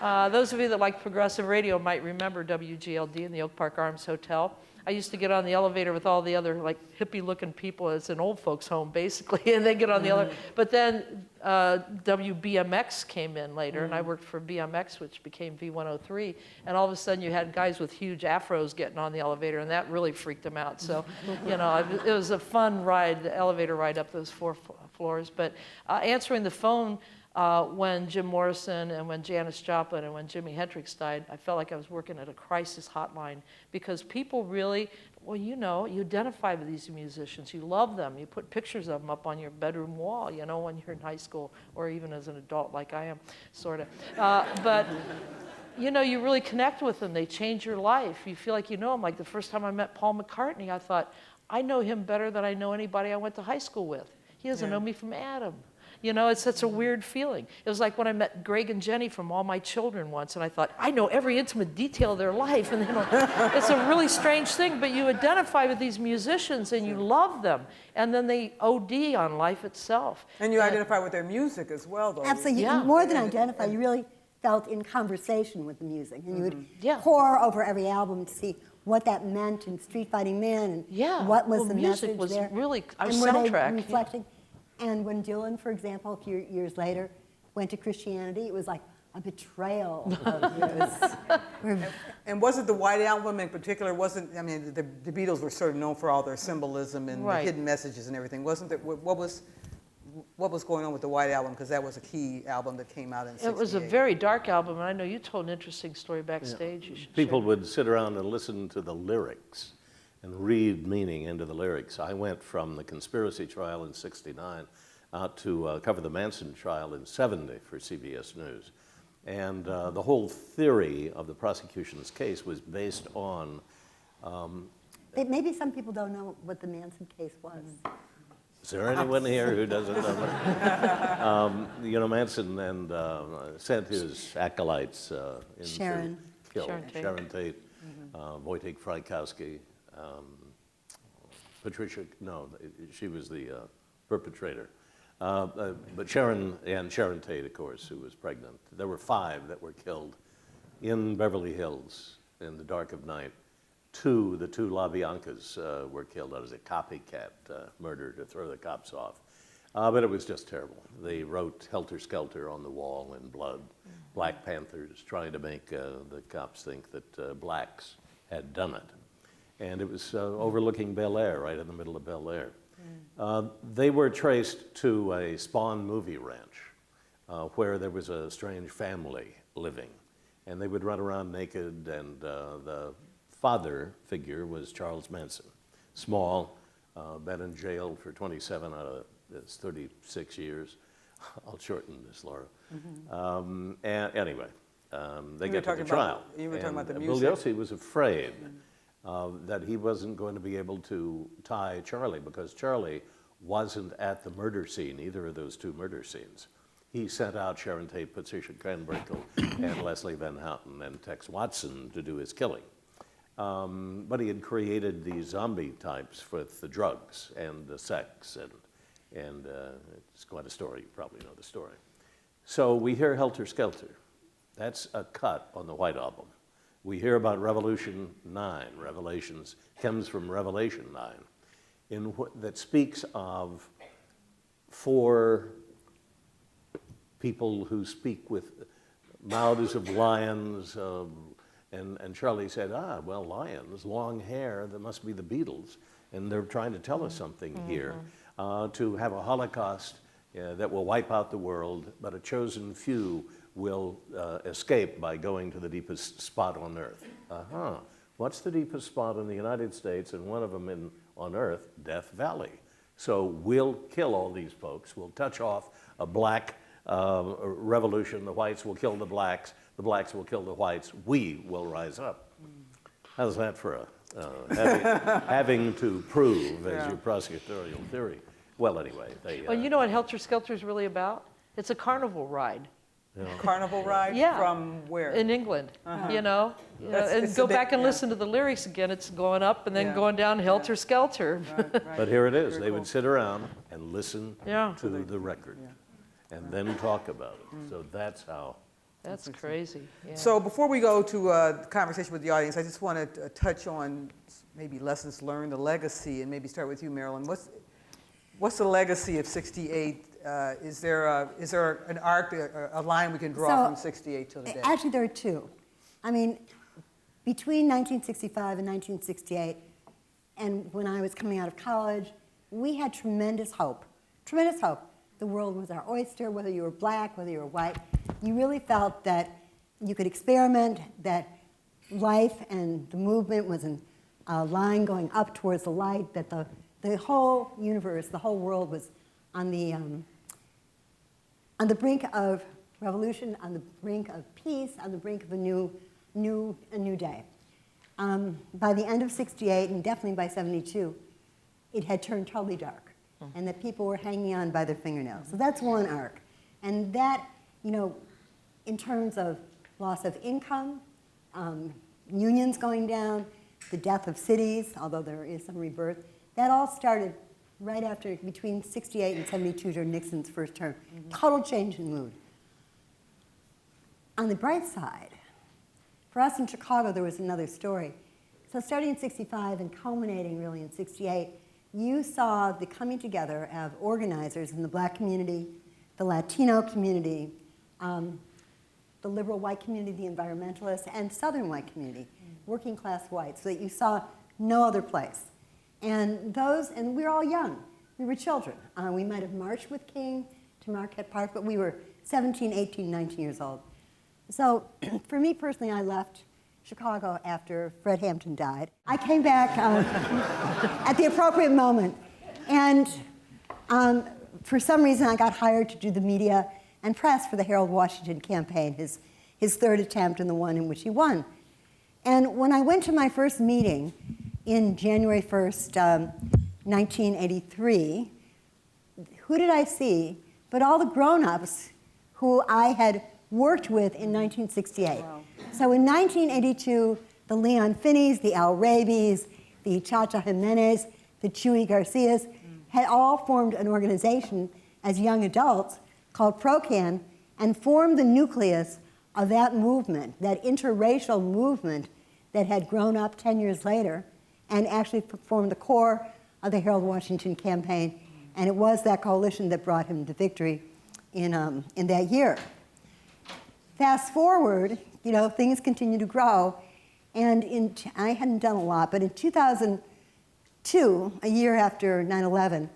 Those of you that like progressive radio might remember WGLD in the Oak Park Arms Hotel. I used to get on the elevator with all the other like hippie-looking people. It's an old folks' home, basically, and they get on the elevator. But then WBMX came in later, and I worked for BMX, which became V103. And all of a sudden, you had guys with huge afros getting on the elevator, and that really freaked them out. So, you know, it was a fun ride, the elevator ride up those 4 floors. But answering the phone, when Jim Morrison and when Janis Joplin and when Jimi Hendrix died, I felt like I was working at a crisis hotline because people really, well, you know, you identify with these musicians, you love them, you put pictures of them up on your bedroom wall, you know, when you're in high school or even as an adult like I am, sort of. But you know, you really connect with them. They change your life. You feel like you know them. Like the first time I met Paul McCartney, I thought, I know him better than I know anybody I went to high school with. He doesn't know me from Adam. You know, it's such a weird feeling. It was like when I met Greg and Jenny from All My Children once, and I thought, I know every intimate detail of their life. And you know, it's a really strange thing, but you identify with these musicians and you love them. And then they OD on life itself. And you identify with their music as well, though. Absolutely. Yeah. More than identify, you really felt in conversation with the music. And you would Yeah. pore over every album to see what that meant in Street Fighting Man and Yeah. what was Well, the music message was there. really our and were they soundtrack, yeah. reflecting? And when Dylan, for example, a few years later, went to Christianity, it was like a betrayal. And wasn't the White Album in particular, I mean, the Beatles were sort of known for all their symbolism and the Right. hidden messages and everything. Wasn't it, what was going on with the White Album? Because that was a key album that came out in 68. It was a very dark album, and I know you told an interesting story backstage. You should People share. would sit around and listen to the lyrics and read meaning into the lyrics. I went from the conspiracy trial in '69 out to cover the Manson trial in '70 for CBS News. And the whole theory of the prosecution's case was based on, Maybe some people don't know what the Manson case was. is there anyone here who doesn't know that? You know, Manson and sent his acolytes in Sharon. to kill Sharon Tate. Sharon Tate, Wojtek Frykowski, Patricia, no, she was the perpetrator. But Sharon Tate, of course, who was pregnant. There were 5 that were killed in Beverly Hills in the dark of night. The two LaBiancas were killed as a copycat murder to throw the cops off. But it was just terrible. They wrote Helter Skelter on the wall in blood. Black Panthers trying to make the cops think that blacks had done it. And it was overlooking Bel Air, right in the middle of Bel Air. They were traced to a Spawn movie ranch where there was a strange family living. And they would run around naked, and the father figure was Charles Manson. Small, been in jail for 27 out of his 36 years. I'll shorten this, Laura. And anyway, they get to the trial. You were talking about the And music. Bugliosi was afraid that he wasn't going to be able to tie Charlie because Charlie wasn't at the murder scene, either of those 2 murder scenes. He sent out Sharon Tate, Patricia Krenwinkel, and Leslie Van Houten and Tex Watson to do his killing. But he had created these zombie types with the drugs and the sex, and it's quite a story. You probably know the story. So we hear Helter Skelter. That's a cut on the White Album. We hear about Revolution 9. Revelations comes from Revelation 9, that speaks of 4 people who speak with mouths of lions. And Charlie said, well, lions, long hair, that must be the Beatles. And they're trying to tell us something here, to have a Holocaust that will wipe out the world, but a chosen few will escape by going to the deepest spot on Earth. What's the deepest spot in the United States? And one of them on Earth, Death Valley. So we'll kill all these folks. We'll touch off a black revolution. The whites will kill the blacks will kill the whites. We will rise up. How's that for having to prove as your prosecutorial theory? Well, anyway, Well, you know what Helter Skelter is really about? It's a carnival ride. Carnival ride? Yeah. From where? In England, you know? And it's go a bit- back and yeah. listen to the lyrics again. It's going up and then Yeah. going down Helter Skelter. But here it is. Very They cool. would sit around and listen Yeah. to the record and then talk about it. So that's how. That's crazy. Yeah. So before we go to a conversation with the audience, I just want to touch on maybe lessons learned, the legacy, and maybe start with you, Marilyn. What's the legacy of '68? Is there an arc, a line we can draw from '68 till today? Actually, there are 2. I mean, between 1965 and 1968, and when I was coming out of college, we had tremendous hope the world was our oyster, whether you were black, whether you were white. You really felt that you could experiment, that life and the movement was a line going up towards the light, that the whole universe, the whole world was on the brink of revolution, on the brink of peace, on the brink of a new day. By the end of '68, and definitely by '72, it had turned totally dark, and that people were hanging on by their fingernails. So that's one arc. And that, you know, in terms of loss of income, unions going down, the death of cities, although there is some rebirth, that all started right after, between '68 and '72 during Nixon's first term. Total change in mood. On the bright side, for us in Chicago, there was another story. So starting in '65 and culminating really in '68, you saw the coming together of organizers in the black community, the Latino community, the liberal white community, the environmentalists, and southern white community, working class whites, so that you saw no other place. And we were all young. We were children. We might have marched with King to Marquette Park, but we were 17, 18, 19 years old. So for me personally, I left Chicago after Fred Hampton died. I came back at the appropriate moment. And for some reason, I got hired to do the media and press for the Harold Washington campaign, his third attempt and the one in which he won. And when I went to my first meeting in January 1st, 1983, who did I see but all the grown-ups who I had worked with in 1968. Wow. So in 1982, the Leon Finneys, the Al Rabies, the Chacha Jimenez, the Chuy Garcias had all formed an organization as young adults called ProCan and formed the nucleus of that movement, that interracial movement that had grown up 10 years later and actually formed the core of the Harold Washington campaign. And it was that coalition that brought him to victory in that year. Fast forward, you know, things continue to grow. And I hadn't done a lot, but in 2002, a year after 9/11,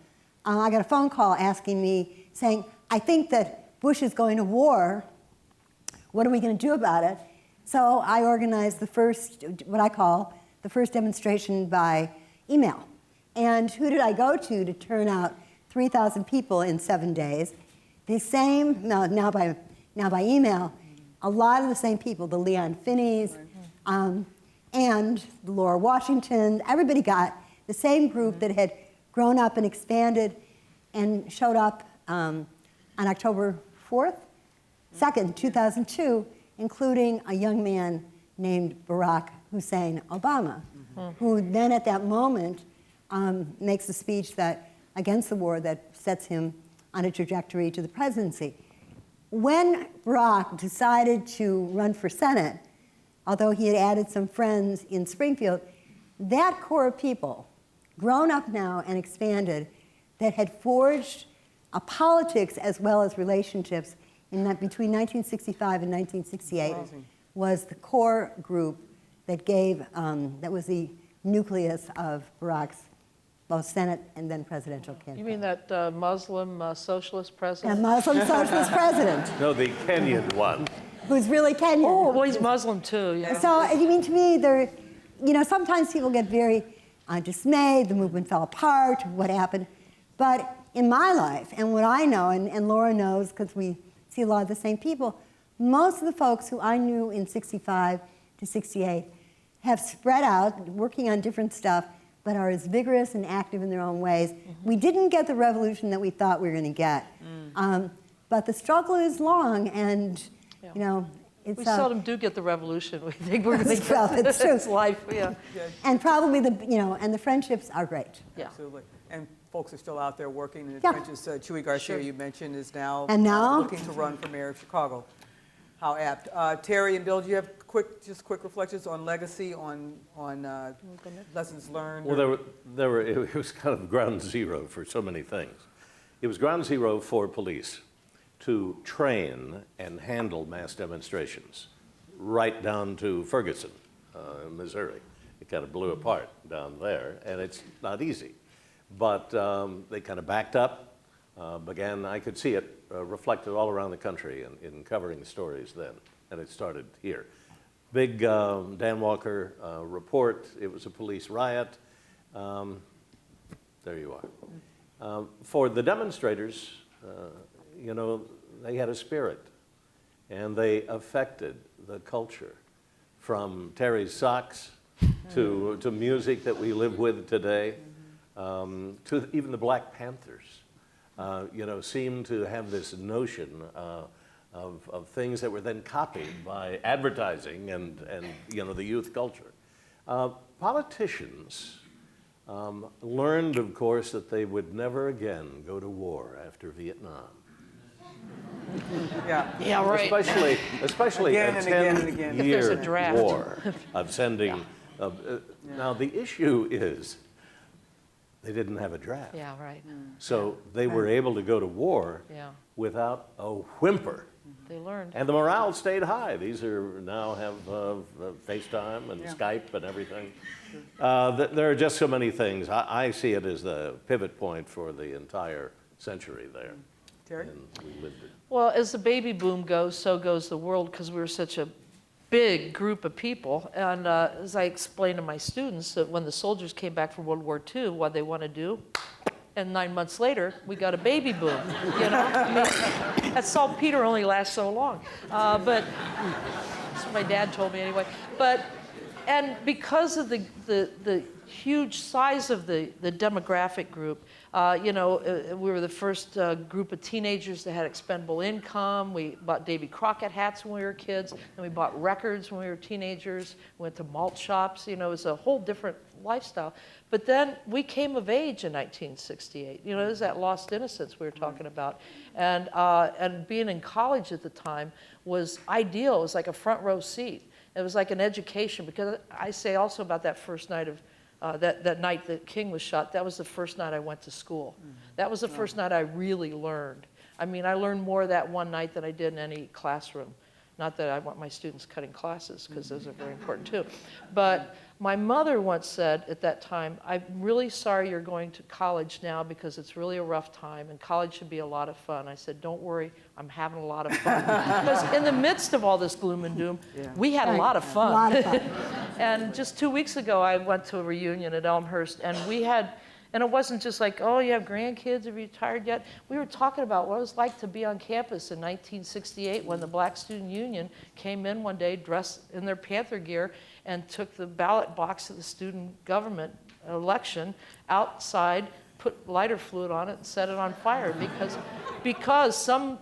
I got a phone call asking me, saying, I think that Bush is going to war. What are we going to do about it? So I organized the first, what I call, the first demonstration by email. And who did I go to turn out 3,000 people in 7 days? The same, now by email, a lot of the same people, the Leon Finneys, and Laura Washington, everybody got the same group that had grown up and expanded and showed up on October 4th, 2nd, 2002, including a young man named Barack Hussein Obama, who then at that moment makes a speech against the war that sets him on a trajectory to the presidency. When Barack decided to run for Senate, although he had added some friends in Springfield, that core of people, grown up now and expanded, that had forged a politics as well as relationships between 1965 and 1968, was the core group that that was the nucleus of Barack's both Senate and then presidential campaign. You mean that Muslim socialist president? A Muslim socialist president. No, the Kenyan one. Who's really Kenyan. Oh, well, he's Muslim too, yeah. So, I mean, to me, sometimes people get very dismayed, the movement fell apart, what happened. But in my life, and what I know, and Laura knows because we see a lot of the same people, most of the folks who I knew in 65 to 68 have spread out, working on different stuff, but are as vigorous and active in their own ways. We didn't get the revolution that we thought we were going to get. But the struggle is long, and, you know, it's... We seldom do get the revolution. We think we're going to well, get it's true. It's life, yeah. And probably and the friendships are great. Yeah. Absolutely. And folks are still out there working in the Yeah. trenches. Chuy Garcia, you mentioned, is now, now? looking to run for mayor of Chicago. How apt. Terry and Bill, do you have quick reflections on legacy, on lessons learned? Well, it was kind of ground zero for so many things. It was ground zero for police to train and handle mass demonstrations, right down to Ferguson, Missouri. It kind of blew apart down there, and it's not easy. But they kind of backed up began, I could see it reflected all around the country in covering stories then, and it started here. Big Dan Walker report, it was a police riot. There you are. For the demonstrators, you know, they had a spirit, and they affected the culture, from Terry's socks to music that we live with today, to even the Black Panthers. You know, seemed to have this notion of things that were then copied by advertising and you know, the youth culture. Politicians learned, of course, that they would never again go to war after Vietnam. Yeah. Yeah, right. Especially Again a and again and again. If there's a 10-year draft. war of sending. Now, the issue is they didn't have a draft. Yeah, right. So they were able to go to war Yeah, without a whimper. they learned. And the morale stayed high. These are now have FaceTime and Yeah. Skype and everything. There are just so many things. I see it as the pivot point for the entire century there. Terry? And we lived it. Well, as the baby boom goes, so goes the world, because we were such a big group of people. And as I explained to my students, that when the soldiers came back from World War II, what they want to do, and 9 months later, we got a baby boom. You know, I mean, that saltpeter only lasts so long. But that's what my dad told me anyway. And because of the huge size of the demographic group, you know, we were the first group of teenagers that had expendable income. We bought Davy Crockett hats when we were kids, and we bought records when we were teenagers. Went to malt shops. You know, it was a whole different lifestyle. But then we came of age in 1968. You know, there's that lost innocence we were talking about, and being in college at the time was ideal. It was like a front row seat. It was like an education, because I say also about that first night of, that night that King was shot, that was the first night I went to school. That was the first night I really learned. I mean, I learned more that one night than I did in any classroom. Not that I want my students cutting classes, because those are very important too. But my mother once said at that time, I'm really sorry you're going to college now, because it's really a rough time, and college should be a lot of fun. I said, don't worry, I'm having a lot of fun. Because in the midst of all this gloom and doom, we had a lot of fun. A lot of fun. And just 2 weeks ago, I went to a reunion at Elmhurst, and we had, and it wasn't just like, oh, you have grandkids, have you retired yet? We were talking about what it was like to be on campus in 1968 when the Black Student Union came in one day dressed in their Panther gear and took the ballot box of the student government election outside, put lighter fluid on it, and set it on fire because some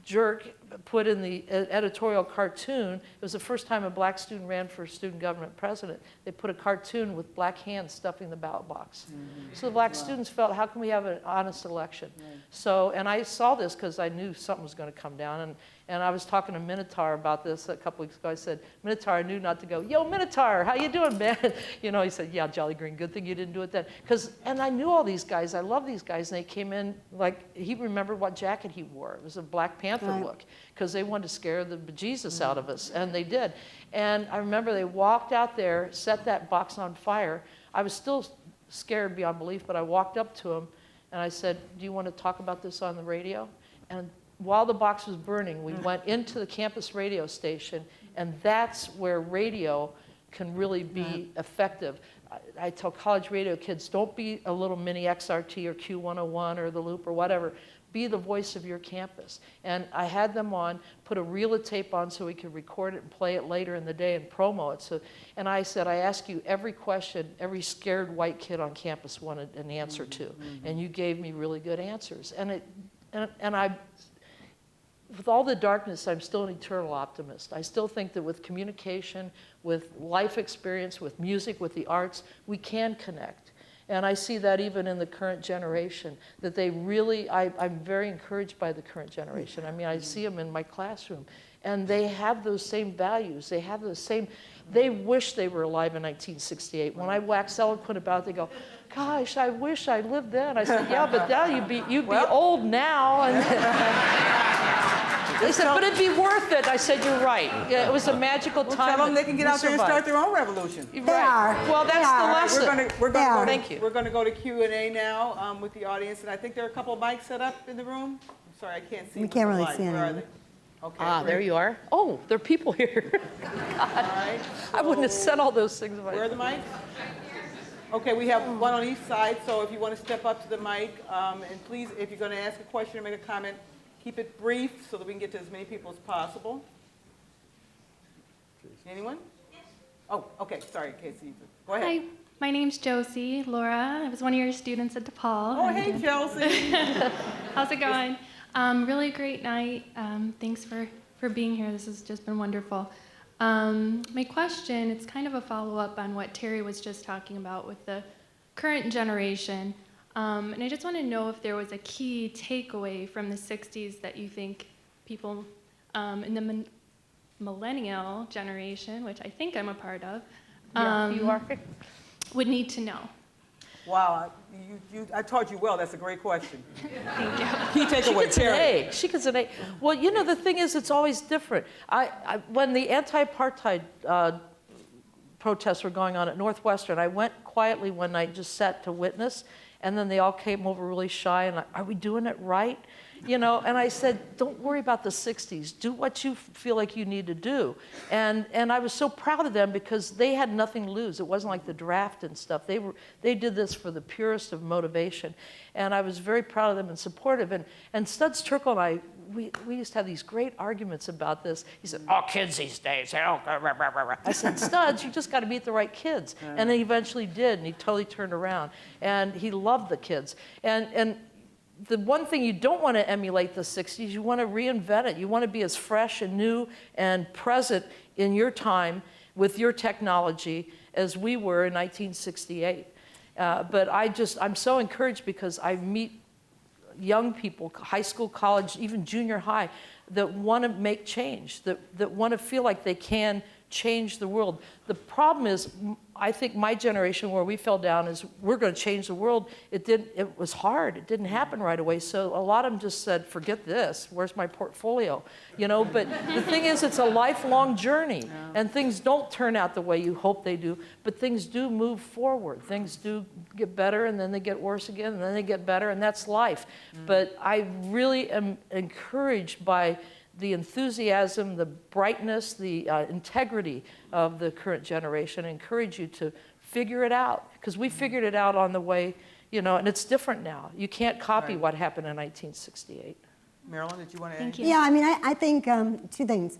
jerk put in the editorial cartoon. It was the first time a black student ran for student government president. They put a cartoon with black hands stuffing the ballot box. So the black students felt, how can we have an honest election? So, and I saw this because I knew something was going to come down. And I was talking to Minotaur about this a couple weeks ago. I said, Minotaur, I knew not to go, yo, Minotaur, how you doing, man? You know, he said, yeah, Jolly Green, good thing you didn't do it then. And I knew all these guys. I love these guys. And they came in, like, he remembered what jacket he wore. It was a Black Panther look, because they wanted to scare the bejesus out of us, and they did. And I remember they walked out there, set that box on fire. I was still scared beyond belief, but I walked up to him, and I said, do you want to talk about this on the radio? And while the box was burning, we went into the campus radio station, and that's where radio can really be effective. I tell college radio kids, don't be a little mini XRT or Q101 or the Loop or whatever. Be the voice of your campus. And I had them on, put a reel of tape on so we could record it and play it later in the day and promo it. So, and I said, I ask you every question every scared white kid on campus wanted an answer to. And you gave me really good answers. And I, with all the darkness, I'm still an eternal optimist. I still think that with communication, with life experience, with music, with the arts, we can connect. And I see that even in the current generation, that they really, I'm very encouraged by the current generation. I mean, I see them in my classroom, and they have those same values. They have the same, they wish they were alive in 1968. When I wax eloquent about it, they go, gosh, I wish I lived then. I said, yeah, but now you'd be old now. And They said, but it'd be worth it. I said, you're right. Yeah, it was a magical Well, time. tell them that they can get we out there and survived. start their own revolution. Right. They are. Well, They that's are. the lesson. We're They gonna are. go Thank you. We're gonna go to Q&A now with the audience, and I think there are a couple of mics set up in the room. I'm sorry, I can't see. We with can't the really light. see Where are anyone. they? Okay. Ah, there you are. Oh, there are people here. All right. I wouldn't have so said all those things if I Where are the mics? Okay, we have one on each side, so if you want to step up to the mic, and please, if you're going to ask a question or make a comment, keep it brief so that we can get to as many people as possible. Anyone? Oh, okay, sorry, Casey. Go ahead. Hi, my name's Josie Laura. I was one of your students at DePaul. Oh, hey, Chelsea. How's it going? Really great night. Thanks for being here. This has just been wonderful. My question, it's kind of a follow-up on what Terry was just talking about with the current generation. And I just want to know if there was a key takeaway from the 60s that you think people in the millennial generation, which I think I'm a part of, Yeah, you are. would need to know. Wow, I taught you well. That's a great question. Thank you. Key She takeaway, gets an Terry. A. She gets an A. Well, you know, the thing is, it's always different. When the anti-apartheid protests were going on at Northwestern, I went quietly one night, just sat to witness, and then they all came over really shy and like, are we doing it right? You know, and I said, don't worry about the 60s. Do what you feel like you need to do. And I was so proud of them because they had nothing to lose. It wasn't like the draft and stuff. They did this for the purest of motivation. And I was very proud of them and supportive. And Studs Terkel and I, we used to have these great arguments about this. He said, oh, kids these days. They don't. Rah, rah, rah, rah. I said, Studs, you just got to meet the right kids. And he eventually did, and he totally turned around. And he loved the kids. And the one thing you don't want to emulate the 60s, you want to reinvent it. You want to be as fresh and new and present in your time with your technology as we were in 1968. But I'm so encouraged because I meet young people, high school, college, even junior high, that want to make change, that want to feel like they can change the world. The problem is, I think my generation, where we fell down, is we're going to change the world. It was hard. It didn't happen right away. So a lot of them just said, forget this. Where's my portfolio? You know, but the thing is, it's a lifelong journey, and things don't turn out the way you hope they do, but things do move forward. Things do get better, and then they get worse again, and then they get better, and that's life. But I really am encouraged by the enthusiasm, the brightness, the integrity of the current generation. I encourage you to figure it out, because we figured it out on the way, you know, and it's different now. You can't copy Right. what happened in 1968. Marilyn, did you want to add? Thank you. Yeah, I mean, I think two things.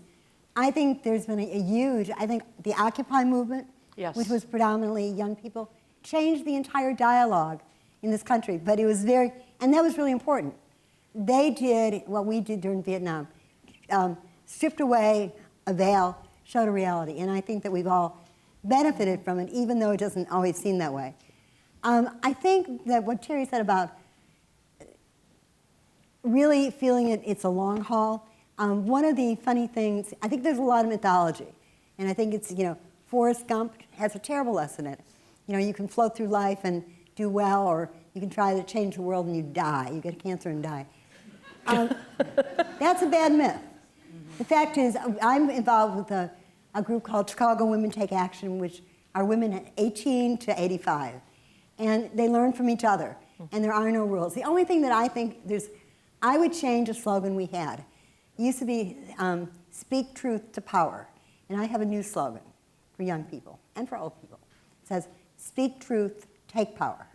I think there's been a huge, I think the Occupy movement, Yes. which was predominantly young people, changed the entire dialogue in this country. But it was and that was really important. They did what we did during Vietnam, stripped away a veil, showed a reality. And I think that we've all benefited from it, even though it doesn't always seem that way. I think that what Terry said about really feeling it's a long haul, one of the funny things, I think there's a lot of mythology. And I think it's, Forrest Gump has a terrible lesson in it. You can float through life and do well, or you can try to change the world and you die. You get cancer and die. That's a bad myth. The fact is, I'm involved with a group called Chicago Women Take Action, which are women 18 to 85. And they learn from each other, and there are no rules. The only thing that I think I would change a slogan we had. It used to be, speak truth to power. And I have a new slogan for young people and for old people. It says, speak truth, take power.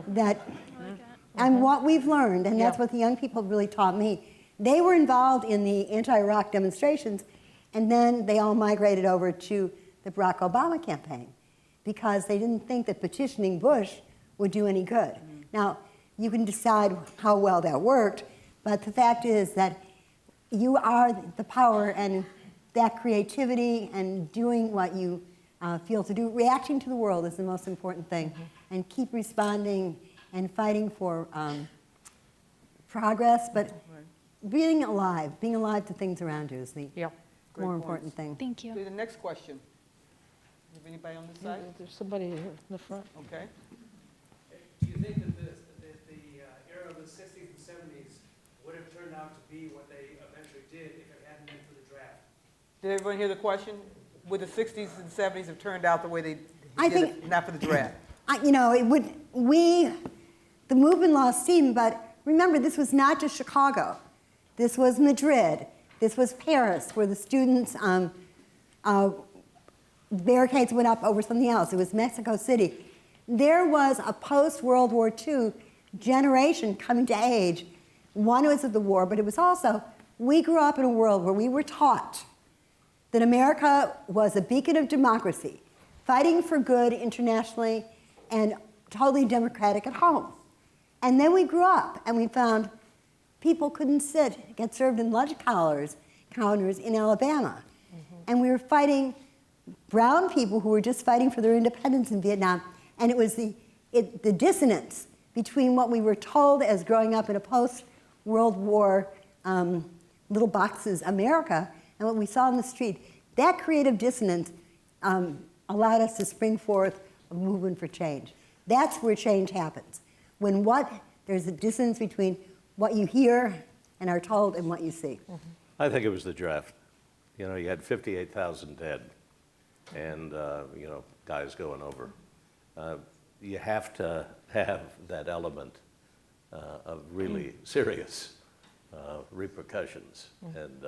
That, and what we've learned, and that's what the young people really taught me, they were involved in the anti-Iraq demonstrations, and then they all migrated over to the Barack Obama campaign because they didn't think that petitioning Bush would do any good. Now, you can decide how well that worked, but the fact is that you are the power, and that creativity and doing what you feel to do, reacting to the world is the most important thing, and keep responding and fighting for progress, but being alive to things around you is the Yeah. Great more points. important thing. Thank you. Okay, the next question. Have anybody on this side? There's somebody here in the front. Okay. Do you think that the era of the 60s and 70s would have turned out to be what they eventually did if it hadn't been for the draft? Did everyone hear the question? Would the 60s and 70s have turned out the way they I did think- if not for the draft? The movement lost steam, but remember, this was not just Chicago. This was Madrid. This was Paris, where the students, barricades went up over something else. It was Mexico City. There was a post-World War II generation coming to age. One was of the war, but it was also, we grew up in a world where we were taught that America was a beacon of democracy, fighting for good internationally and totally democratic at home. And then we grew up and we found people couldn't get served in lunch counters in Alabama. And we were fighting brown people who were just fighting for their independence in Vietnam. And it was the dissonance between what we were told as growing up in a post-World War little boxes America and what we saw in the street. That creative dissonance allowed us to spring forth a movement for change. That's where change happens. When there's a dissonance between what you hear and are told and what you see. I think it was the draft. You know, you had 58,000 dead and, guys going over. You have to have that element of really serious repercussions, and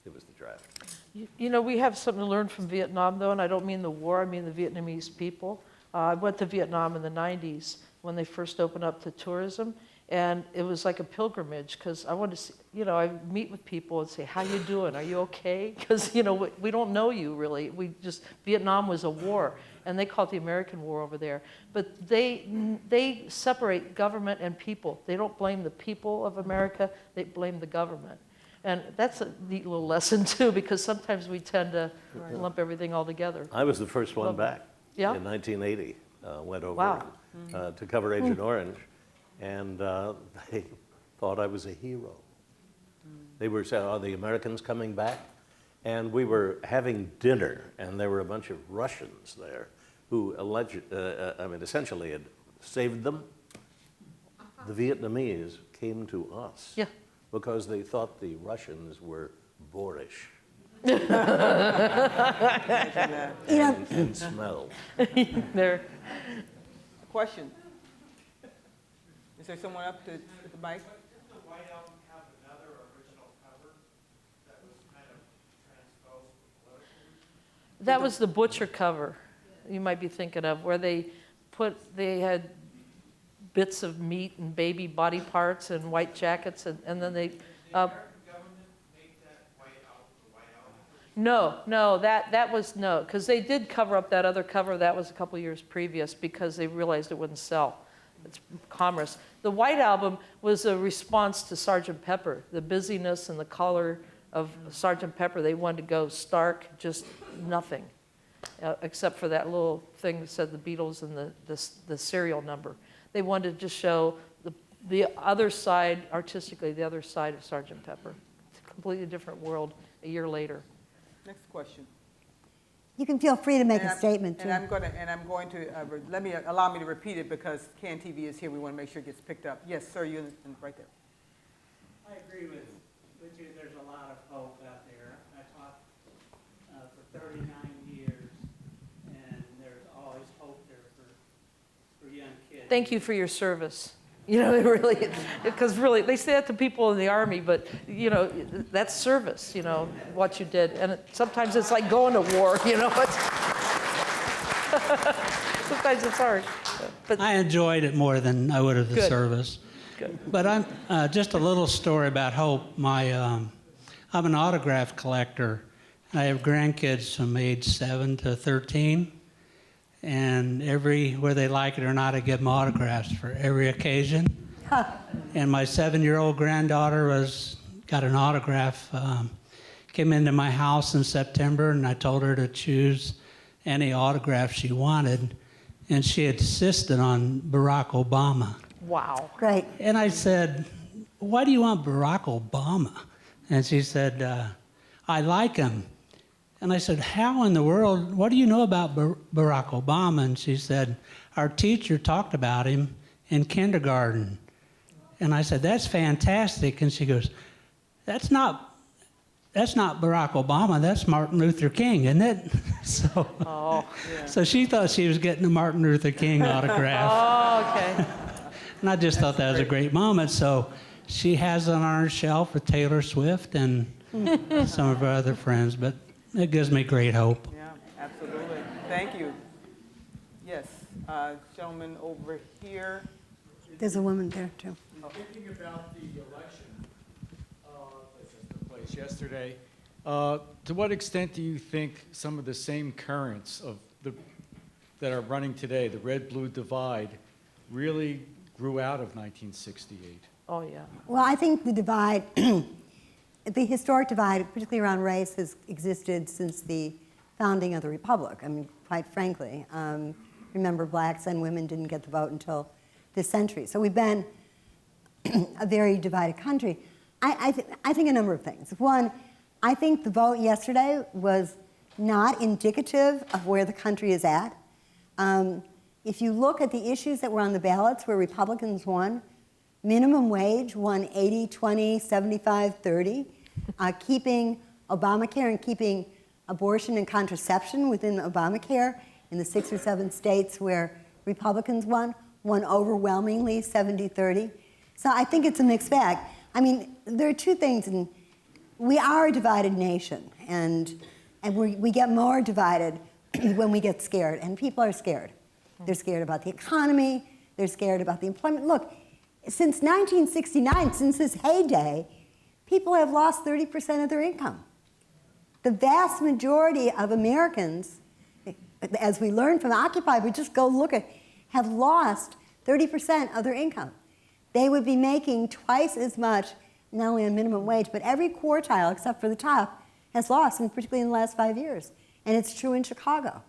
it was the draft. We have something to learn from Vietnam, though, and I don't mean the war, I mean the Vietnamese people. I went to Vietnam in the 90s when they first opened up to tourism, and it was like a pilgrimage because I wanted to see, I meet with people and say, how you doing? Are you okay? Because, we don't know you really. Vietnam was a war, and they call it the American War over there. But they separate government and people. They don't blame the people of America, they blame the government. And that's a neat little lesson, too, because sometimes we tend to lump everything all together. I was the first one back Yeah? in 1980. Went over Wow. to cover Agent Orange, and they thought I was a hero. They were saying, are the Americans coming back? And we were having dinner, and there were a bunch of Russians there who essentially had saved them. The Vietnamese came to us Yeah. because they thought the Russians were boorish and smelled. There. Question? Is there someone up to the mic? Didn't the White Album have another original cover that was kind of transposed for political reasons? That was the Butcher cover you might be thinking of, where they had bits of meat and baby body parts and white jackets, and then they. Did the American government make that White Album the White Album? No, that was no, because they did cover up that other cover. That was a couple years previous because they realized it wouldn't sell. It's commerce. The White Album was a response to Sgt. Pepper, the busyness and the color of Sgt. Pepper. They wanted to go stark, just nothing, except for that little thing that said the Beatles and the serial number. They wanted to just show the other side, artistically, the other side of Sgt. Pepper. It's a completely different world a year later. Next question. You can feel free to make And a I'm- statement, too. And I'm going to allow me to repeat it because CAN-TV is here. We want to make sure it gets picked up. Yes, sir, you right there. I agree with you. There's a lot of hope out there. I taught for 39 years, and there's always hope there for young kids. Thank you for your service. Really, because really, they say that to people in the Army, but, that's service, what you did. And sometimes it's like going to war, sometimes it's hard. But I enjoyed it more than I would have the Good. service. Good. But I'm just a little story about hope. I'm an autograph collector. I have grandkids from age 7 to 13. And whether they like it or not, I give them autographs for every occasion. And my 7-year-old granddaughter got an autograph, came into my house in September, and I told her to choose any autograph she wanted, and she insisted on Barack Obama. wow. Great. And I said, why do you want Barack Obama? And she said, I like him. And I said, how in the world, what do you know about Barack Obama? And she said, our teacher talked about him in kindergarten. And I said, that's fantastic. And she goes, that's not Barack Obama, that's Martin Luther King, isn't it? So, Oh, so she thought she was getting a Martin Luther King autograph. oh, okay. And I just thought that was a great moment. So she has it on her shelf with Taylor Swift and some of her other friends, but it gives me great hope. Yeah, absolutely. Thank you. Yes, gentleman over here. There's a woman there, too. Thinking about the election that just took place yesterday, to what extent do you think some of the same currents that are running today, the red-blue divide, really grew out of 1968? Oh, yeah. Well, I think the divide, the historic divide, particularly around race, has existed since the founding of the Republic. I mean, quite frankly. Remember, blacks and women didn't get the vote until this century. So we've been a very divided country. I think a number of things. One, I think the vote yesterday was not indicative of where the country is at. If you look at the issues that were on the ballots where Republicans won, minimum wage won 80-20, 75-30, keeping Obamacare and keeping abortion and contraception within Obamacare in the 6 or 7 states where Republicans won overwhelmingly 70-30. So I think it's a mixed bag. I mean, there are two things, and we are a divided nation, and we get more divided when we get scared, and people are scared. They're scared about the economy, they're scared about the employment. Look, since 1969, since this heyday, people have lost 30% of their income. The vast majority of Americans, as we learned from Occupy, but just go look at, have lost 30% of their income. They would be making twice as much, not only on minimum wage, but every quartile except for the top has lost, and particularly in the last 5 years. And it's true in Chicago.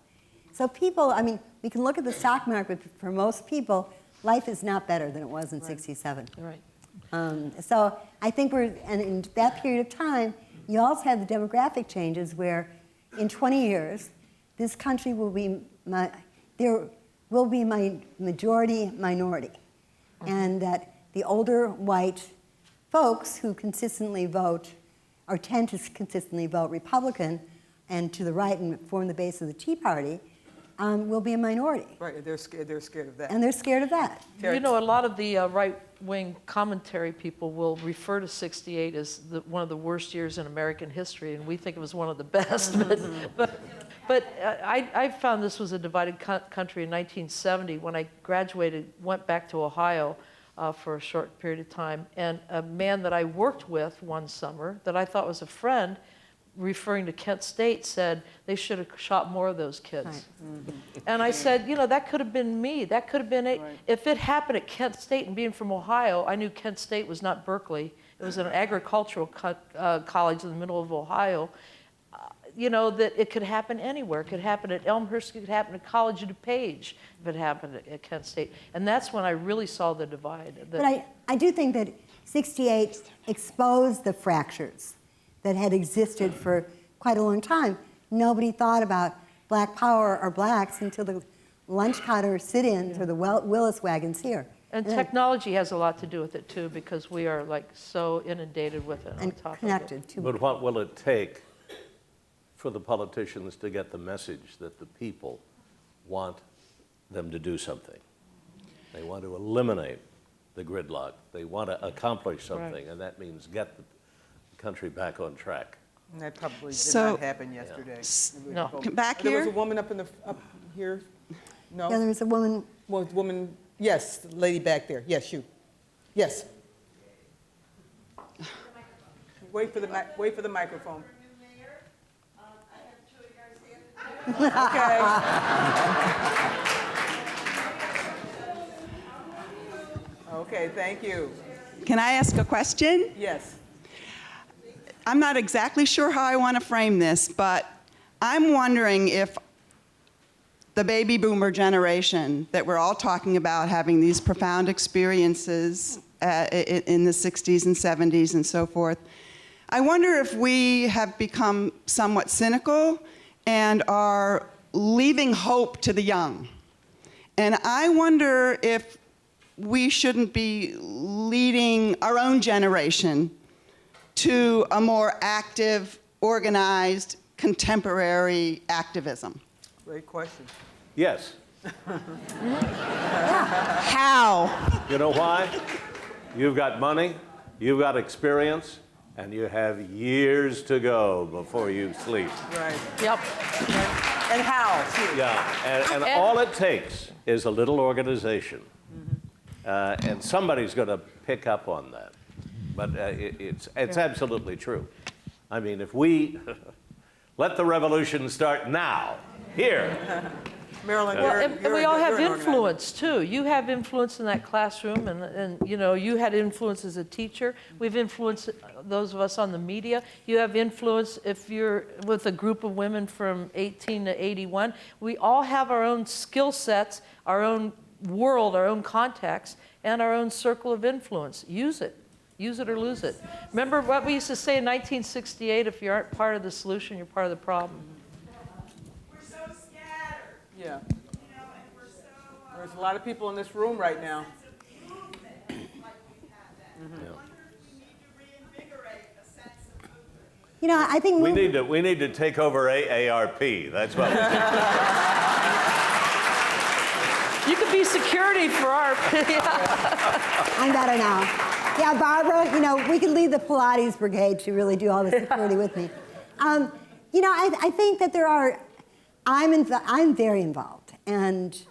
So people, I mean, we can look at the stock market, but for most people, life is not better than it was in '67. Right. So I think and in that period of time, you also have the demographic changes where in 20 years, this country will be, there will be majority minority. And that the older white folks who consistently vote, or tend to consistently vote Republican and to the right and form the base of the Tea Party, will be a minority. Right, they're scared of that. And they're scared of that. You know, a lot of the right-wing commentary people will refer to '68 as one of the worst years in American history, and we think it was one of the best. But I found this was a divided country in 1970 when I graduated, went back to Ohio for a short period of time, and a man that I worked with one summer that I thought was a friend, referring to Kent State, said they should have shot more of those kids. Right. And I said, you know, that could have been me. That could have been it. Right. If it happened at Kent State, and being from Ohio, I knew Kent State was not Berkeley. It was an agricultural college in the middle of Ohio. You know, that it could happen anywhere. It could happen at Elmhurst. It could happen at College of DuPage if it happened at Kent State. And that's when I really saw the divide. But I do think that '68 exposed the fractures that had existed for quite a long time. Nobody thought about black power or blacks until the lunch counter sit-ins or the Willis wagons here. And technology has a lot to do with it, too, because we are, like, so inundated with it on And top connected of it. to But what will it take for the politicians to get the message that the people want them to do something? They want to eliminate the gridlock. They want to accomplish something, Right. and that means get the country back on track. And that probably did So- not happen yesterday. No. Back There was here? a woman up here? No? Yeah, there was a woman. Woman, yes, the lady back there. Yes, you. Yes. Wait for the microphone. Okay. Okay, thank you. Can I ask a question? Yes. I'm not exactly sure how I want to frame this, but I'm wondering if the baby boomer generation that we're all talking about having these profound experiences in the 60s and 70s and so forth, I wonder if we have become somewhat cynical and are leaving hope to the young. And I wonder if we shouldn't be leading our own generation to a more active, organized, contemporary activism? Great question. Yes. How? You know why? You've got money, you've got experience, and you have years to go before you sleep. Right. Yep. And how, too. Yeah, and all it takes is a little organization. And somebody's going to pick up on that. But it's absolutely true. I mean, if we let the revolution start now, here. Marilyn, Well, and we all have you're an organizer. influence too. You have influence in that classroom, and you know, you had influence as a teacher. We've influenced those of us on the media. You have influence if you're with a group of women from 18 to 81. We all have our own skill sets, our own world, our own context, and our own circle of influence. Use it. Use it or lose it. Remember what we used to say in 1968, if you aren't part of the solution, you're part of the problem. Yeah. There's a lot of people in this room right now. You know, I think We need to take over AARP. That's what we do. You could be security for our. I'm better now. Yeah, Barbara, you know, we could leave the Pilates brigade to really do all the security with me. You know, I think that I'm very involved. And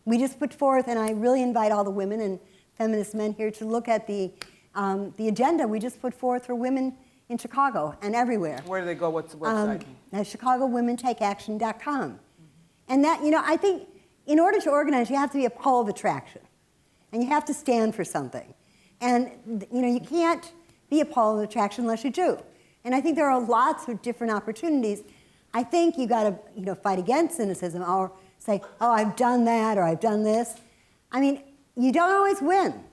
we just put forth, and I really invite all the women and feminist men here to look at the agenda we just put forth for women in Chicago and everywhere. Where do they go? What's the website? At ChicagoWomenTakeAction.com. And that, you know, I think in order to organize, you have to be a pole of attraction. And you have to stand for something. And, you know, you can't be a pole of attraction unless you do. And I think there are lots of different opportunities. I think you got to, you know, fight against cynicism or say, oh, I've done that or I've done this. I mean, you don't always win.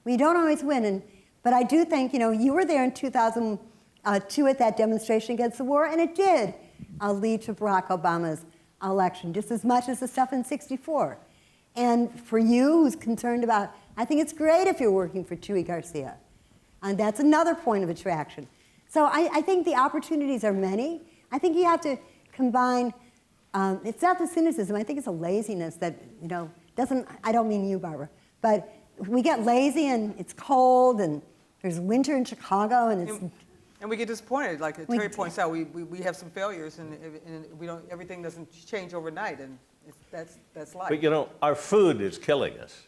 We don't always win. But I do think, you know, you were there in 2002 at that demonstration against the war, and it did lead to Barack Obama's election, just as much as the stuff in '64. And for you, who's concerned about, I think it's great if you're working for Chuy Garcia. And that's another point of attraction. So I think the opportunities are many. I think you have to combine, it's not the cynicism, I think it's a laziness that, you know, I don't mean you, Barbara, but we get lazy and it's cold and there's winter in Chicago and we get disappointed, like Terry points out, we have some failures and everything doesn't change overnight, and that's life. But you know, our food is killing us.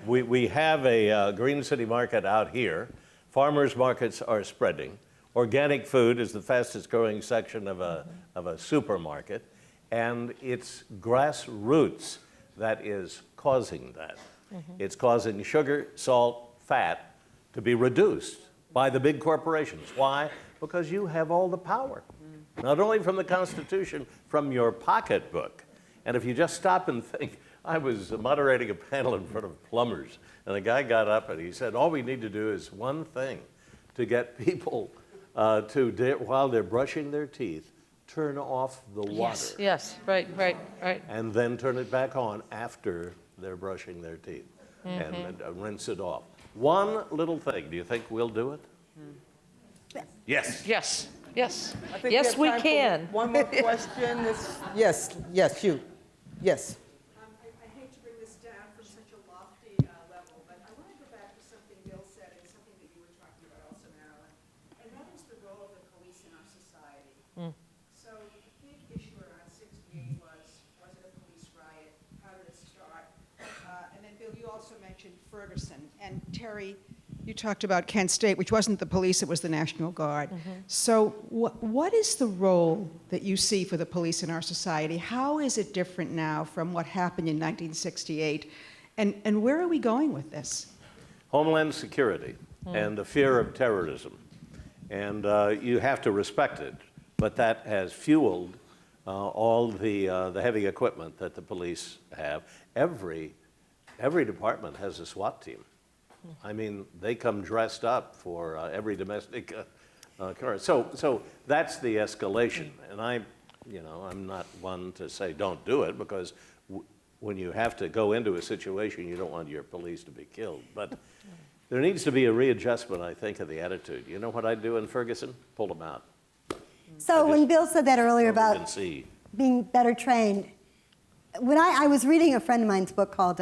We have a Green City Market out here. Farmers markets are spreading. Organic food is the fastest growing section of a supermarket, and it's grassroots that is causing that. It's causing sugar, salt, fat to be reduced by the big corporations. Why? Because you have all the power, not only from the Constitution, from your pocketbook. And if you just stop and think, I was moderating a panel in front of plumbers, and a guy got up and he said, all we need to do is one thing to get people while they're brushing their teeth, turn off the water. Yes, right. And then turn it back on after they're brushing their teeth and rinse it off. One little thing. Do you think we'll do it? Yes. Yes. I think Yes, have we time for can. one more question. Yes, you. Yes. I hate to bring this down from such a lofty level, but I want to go back to something Bill said and something that you were talking about also, Marilyn, and that is the role of the police in our society. So the big issue around 68 was it a police riot? How did it start? And then, Bill, you also mentioned Ferguson. And Terry, you talked about Kent State, which wasn't the police, it was the National Guard. So what is the role that you see for the police in our society? How is it different now from what happened in 1968? And where are we going with this? Homeland security and the fear of terrorism. And you have to respect it, but that has fueled all the heavy equipment that the police have. Every department has a SWAT team. I mean, they come dressed up for every domestic occurrence. So that's the escalation. And I'm not one to say don't do it, because when you have to go into a situation, you don't want your police to be killed. But There needs to be a readjustment, I think, of the attitude. You know what I'd do in Ferguson? Pull them out. So when Bill said that earlier Don't even about see. being better trained, when I was reading a friend of mine's book called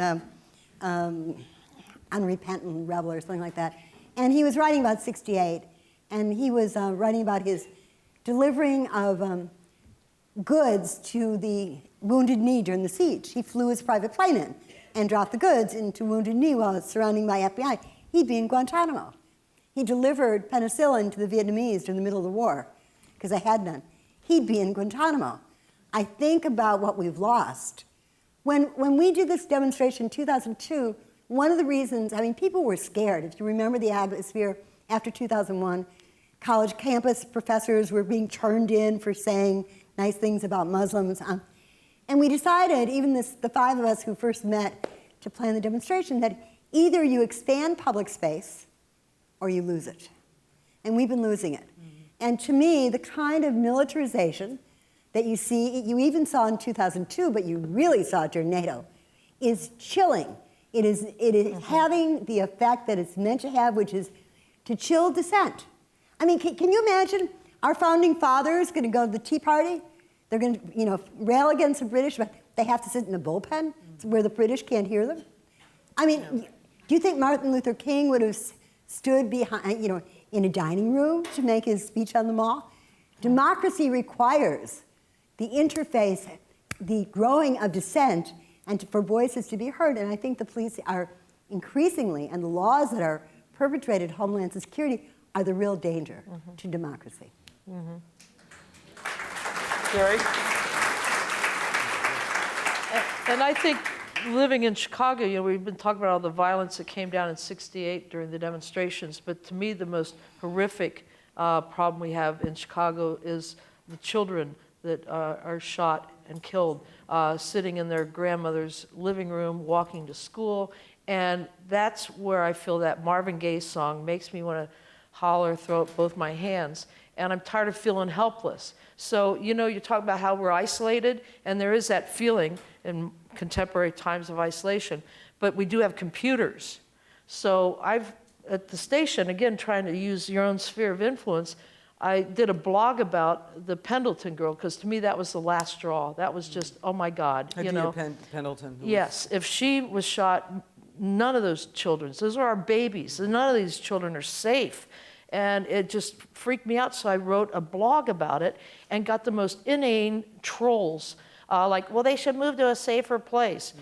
Unrepentant Rebel or something like that, and he was writing about 68, and he was writing about his delivering of goods to the Wounded Knee during the siege. He flew his private plane in and dropped the goods into Wounded Knee while it's surrounded by FBI. He'd be in Guantanamo. He delivered penicillin to the Vietnamese during the middle of the war, because they had none. He'd be in Guantanamo. I think about what we've lost. When we did this demonstration in 2002, one of the reasons, I mean, people were scared. If you remember the atmosphere after 2001, college campus professors were being turned in for saying nice things about Muslims. And we decided, even the five of us who first met to plan the demonstration, that either you expand public space or you lose it. And we've been losing it. And to me, the kind of militarization that you see, you even saw in 2002, but you really saw it during NATO, is chilling. It is having the effect that it's meant to have, which is to chill dissent. I mean, can you imagine our founding fathers going to go to the Tea Party? They're going to, rail against the British, but they have to sit in a bullpen where the British can't hear them. I mean, do you think Martin Luther King would have stood behind, in a dining room to make his speech on the Mall? Democracy requires the interface, the growing of dissent, and for voices to be heard. And I think the police are increasingly, and the laws that are perpetrated, Homeland Security, are the real danger to democracy. Jerry? And I think living in Chicago, we've been talking about all the violence that came down in '68 during the demonstrations, but to me the most horrific problem we have in Chicago is the children that are shot and killed, sitting in their grandmother's living room, walking to school, and that's where I feel that Marvin Gaye song makes me want to holler, throw up both my hands, and I'm tired of feeling helpless. So, you talk about how we're isolated, and there is that feeling in contemporary times of isolation, but we do have computers. So I've, at the station, again, trying to use your own sphere of influence, I did a blog about the Pendleton girl, because to me that was the last straw. That was just, oh my God, Pendleton. Yes, if she was shot, none of those children, those are our babies, none of these children are safe. And it just freaked me out, so I wrote a blog about it and got the most inane trolls, like, well, they should move to a safer place.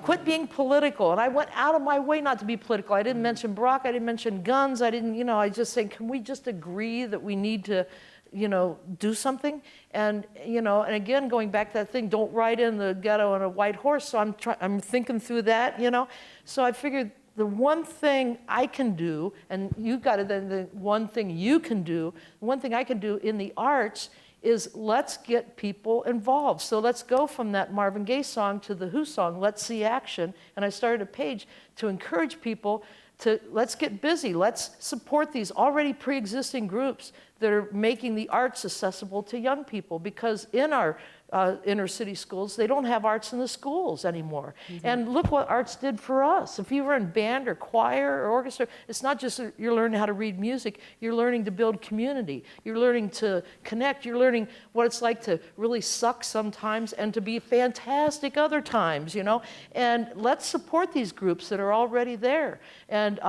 Quit being political. And I went out of my way not to be political. I didn't mention Barack, I didn't mention guns, I didn't, I just saying, can we just agree that we need to, do something? And, and again, going back to that thing, don't ride in the ghetto on a white horse, so I'm thinking through that, So I figured, the one thing I can do, and you've got it, then the one thing you can do, one thing I can do in the arts is let's get people involved. So let's go from that Marvin Gaye song to the Who song, Let's See Action. And I started a page to encourage people to let's get busy. Let's support these already pre-existing groups that are making the arts accessible to young people, because in our inner city schools, they don't have arts in the schools anymore. And look what arts did for us. If you were in band or choir or orchestra, it's not just you're learning how to read music, you're learning to build community. You're learning to connect. You're learning what it's like to really suck sometimes and to be fantastic other times, And let's support these groups that are already there. And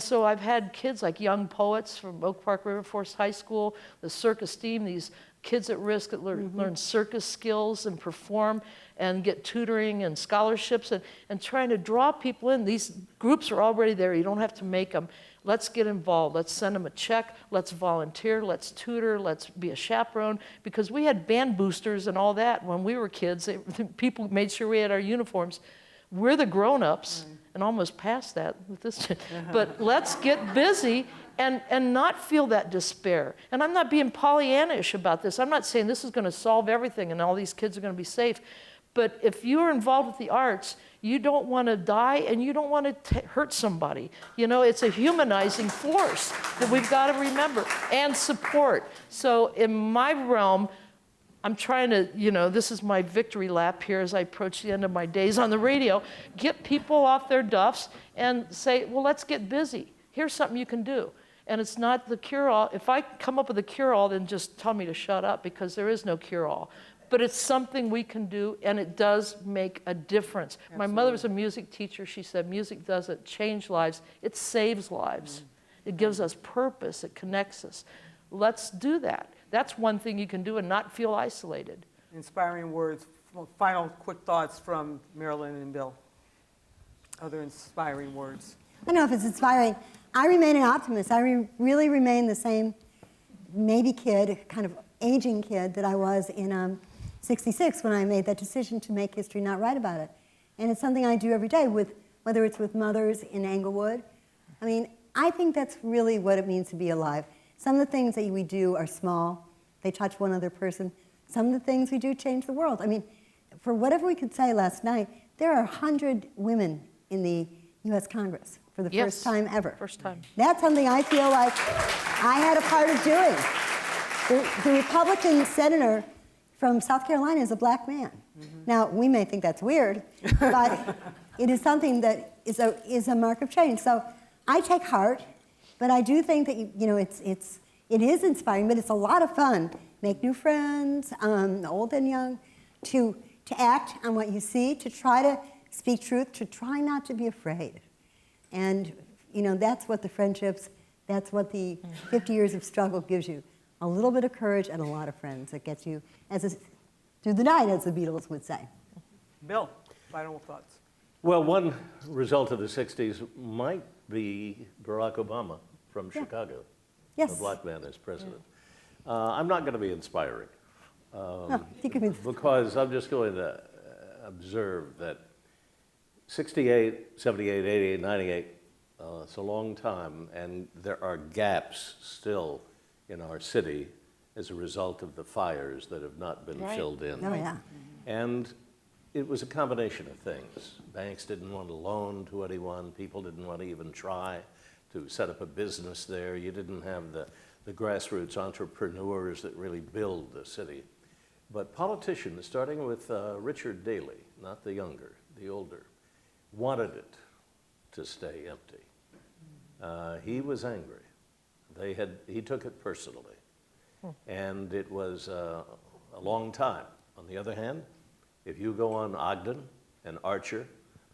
so I've had kids like young poets from Oak Park River Forest High School, the Circus Team, these kids at risk that learn circus skills and perform and get tutoring and scholarships and trying to draw people in. These groups are already there. You don't have to make them. Let's get involved. Let's send them a check. Let's volunteer. Let's tutor. Let's be a chaperone. Because we had band boosters and all that when we were kids. People made sure we had our uniforms. We're the grown-ups and almost past that with this. But let's get busy and not feel that despair. And I'm not being Pollyanna-ish about this. I'm not saying this is going to solve everything and all these kids are going to be safe. But if you're involved with the arts, you don't want to die and you don't want to hurt somebody. It's a humanizing force that we've got to remember and support. So in my realm, I'm trying to, this is my victory lap here as I approach the end of my days on the radio, get people off their duffs and say, well, let's get busy. Here's something you can do. And it's not the cure-all. If I come up with a cure-all, then just tell me to shut up, because there is no cure-all. But it's something we can do, and it does make a difference. My mother was a music teacher. She said music doesn't change lives, it saves lives. It gives us purpose, it connects us. Let's do that. That's one thing you can do and not feel isolated. Inspiring words. Final quick thoughts from Marilyn and Bill. Other inspiring words. I don't know if it's inspiring. I remain an optimist. I really remain the same maybe kid, kind of aging kid that I was in '66 when I made that decision to make history, not write about it. And it's something I do every day, whether it's with mothers in Englewood. I mean, I think that's really what it means to be alive. Some of the things that we do are small. They touch one other person. Some of the things we do change the world. I mean, for whatever we could say last night, there are 100 women in the U.S. Congress for the first time ever. First time. That's something I feel like I had a part of doing. The Republican senator from South Carolina is a black man. Now, we may think that's weird, but it is something that is a mark of change. So I take heart, but I do think that it is inspiring, but it's a lot of fun. Make new friends, old and young, to act on what you see, to try to speak truth, to try not to be afraid. And that's what the friendships, that's what the 50 years of struggle gives you. A little bit of courage and a lot of friends that gets you through the night, as the Beatles would say. Bill, final thoughts. Well, one result of the 60s might be Barack Obama from Chicago, Yes. a black man as president. I'm not going to be inspiring because I'm just going to observe that 68, 78, 88, 98, it's a long time, and there are gaps still in our city as a result of the fires that have not been filled in. Oh, yeah. And it was a combination of things. Banks didn't want to loan to anyone. People didn't want to even try to set up a business there. You didn't have the grassroots entrepreneurs that really build the city. But politicians, starting with Richard Daley, not the younger, the older, wanted it to stay empty. He was angry. He took it personally. And it was a long time. On the other hand, if you go on Ogden and Archer,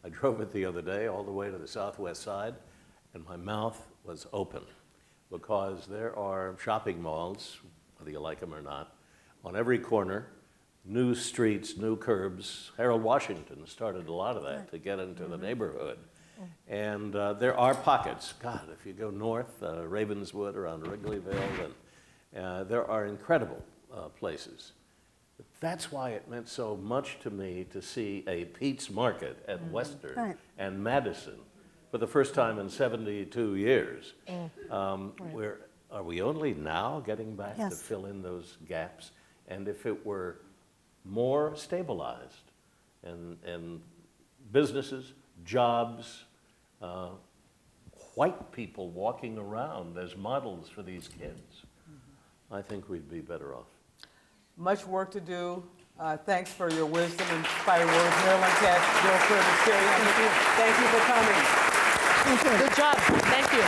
I drove it the other day all the way to the southwest side, and my mouth was open because there are shopping malls, whether you like them or not, on every corner, new streets, new curbs. Harold Washington started a lot of that to get into the neighborhood. And there are pockets. God, if you go north, Ravenswood around Wrigleyville, and there are incredible places. That's why it meant so much to me to see a Pete's Market at Western and Madison for the first time in 72 years. Are we only now getting back to fill in those gaps? And if it were more stabilized and businesses, jobs, white people walking around as models for these kids, I think we'd be better off. Much work to do. Thanks for your wisdom and inspiring words. Marilyn Katz, Bill Curtis, Terry Anderson, thank you for coming. Good job. Thank you.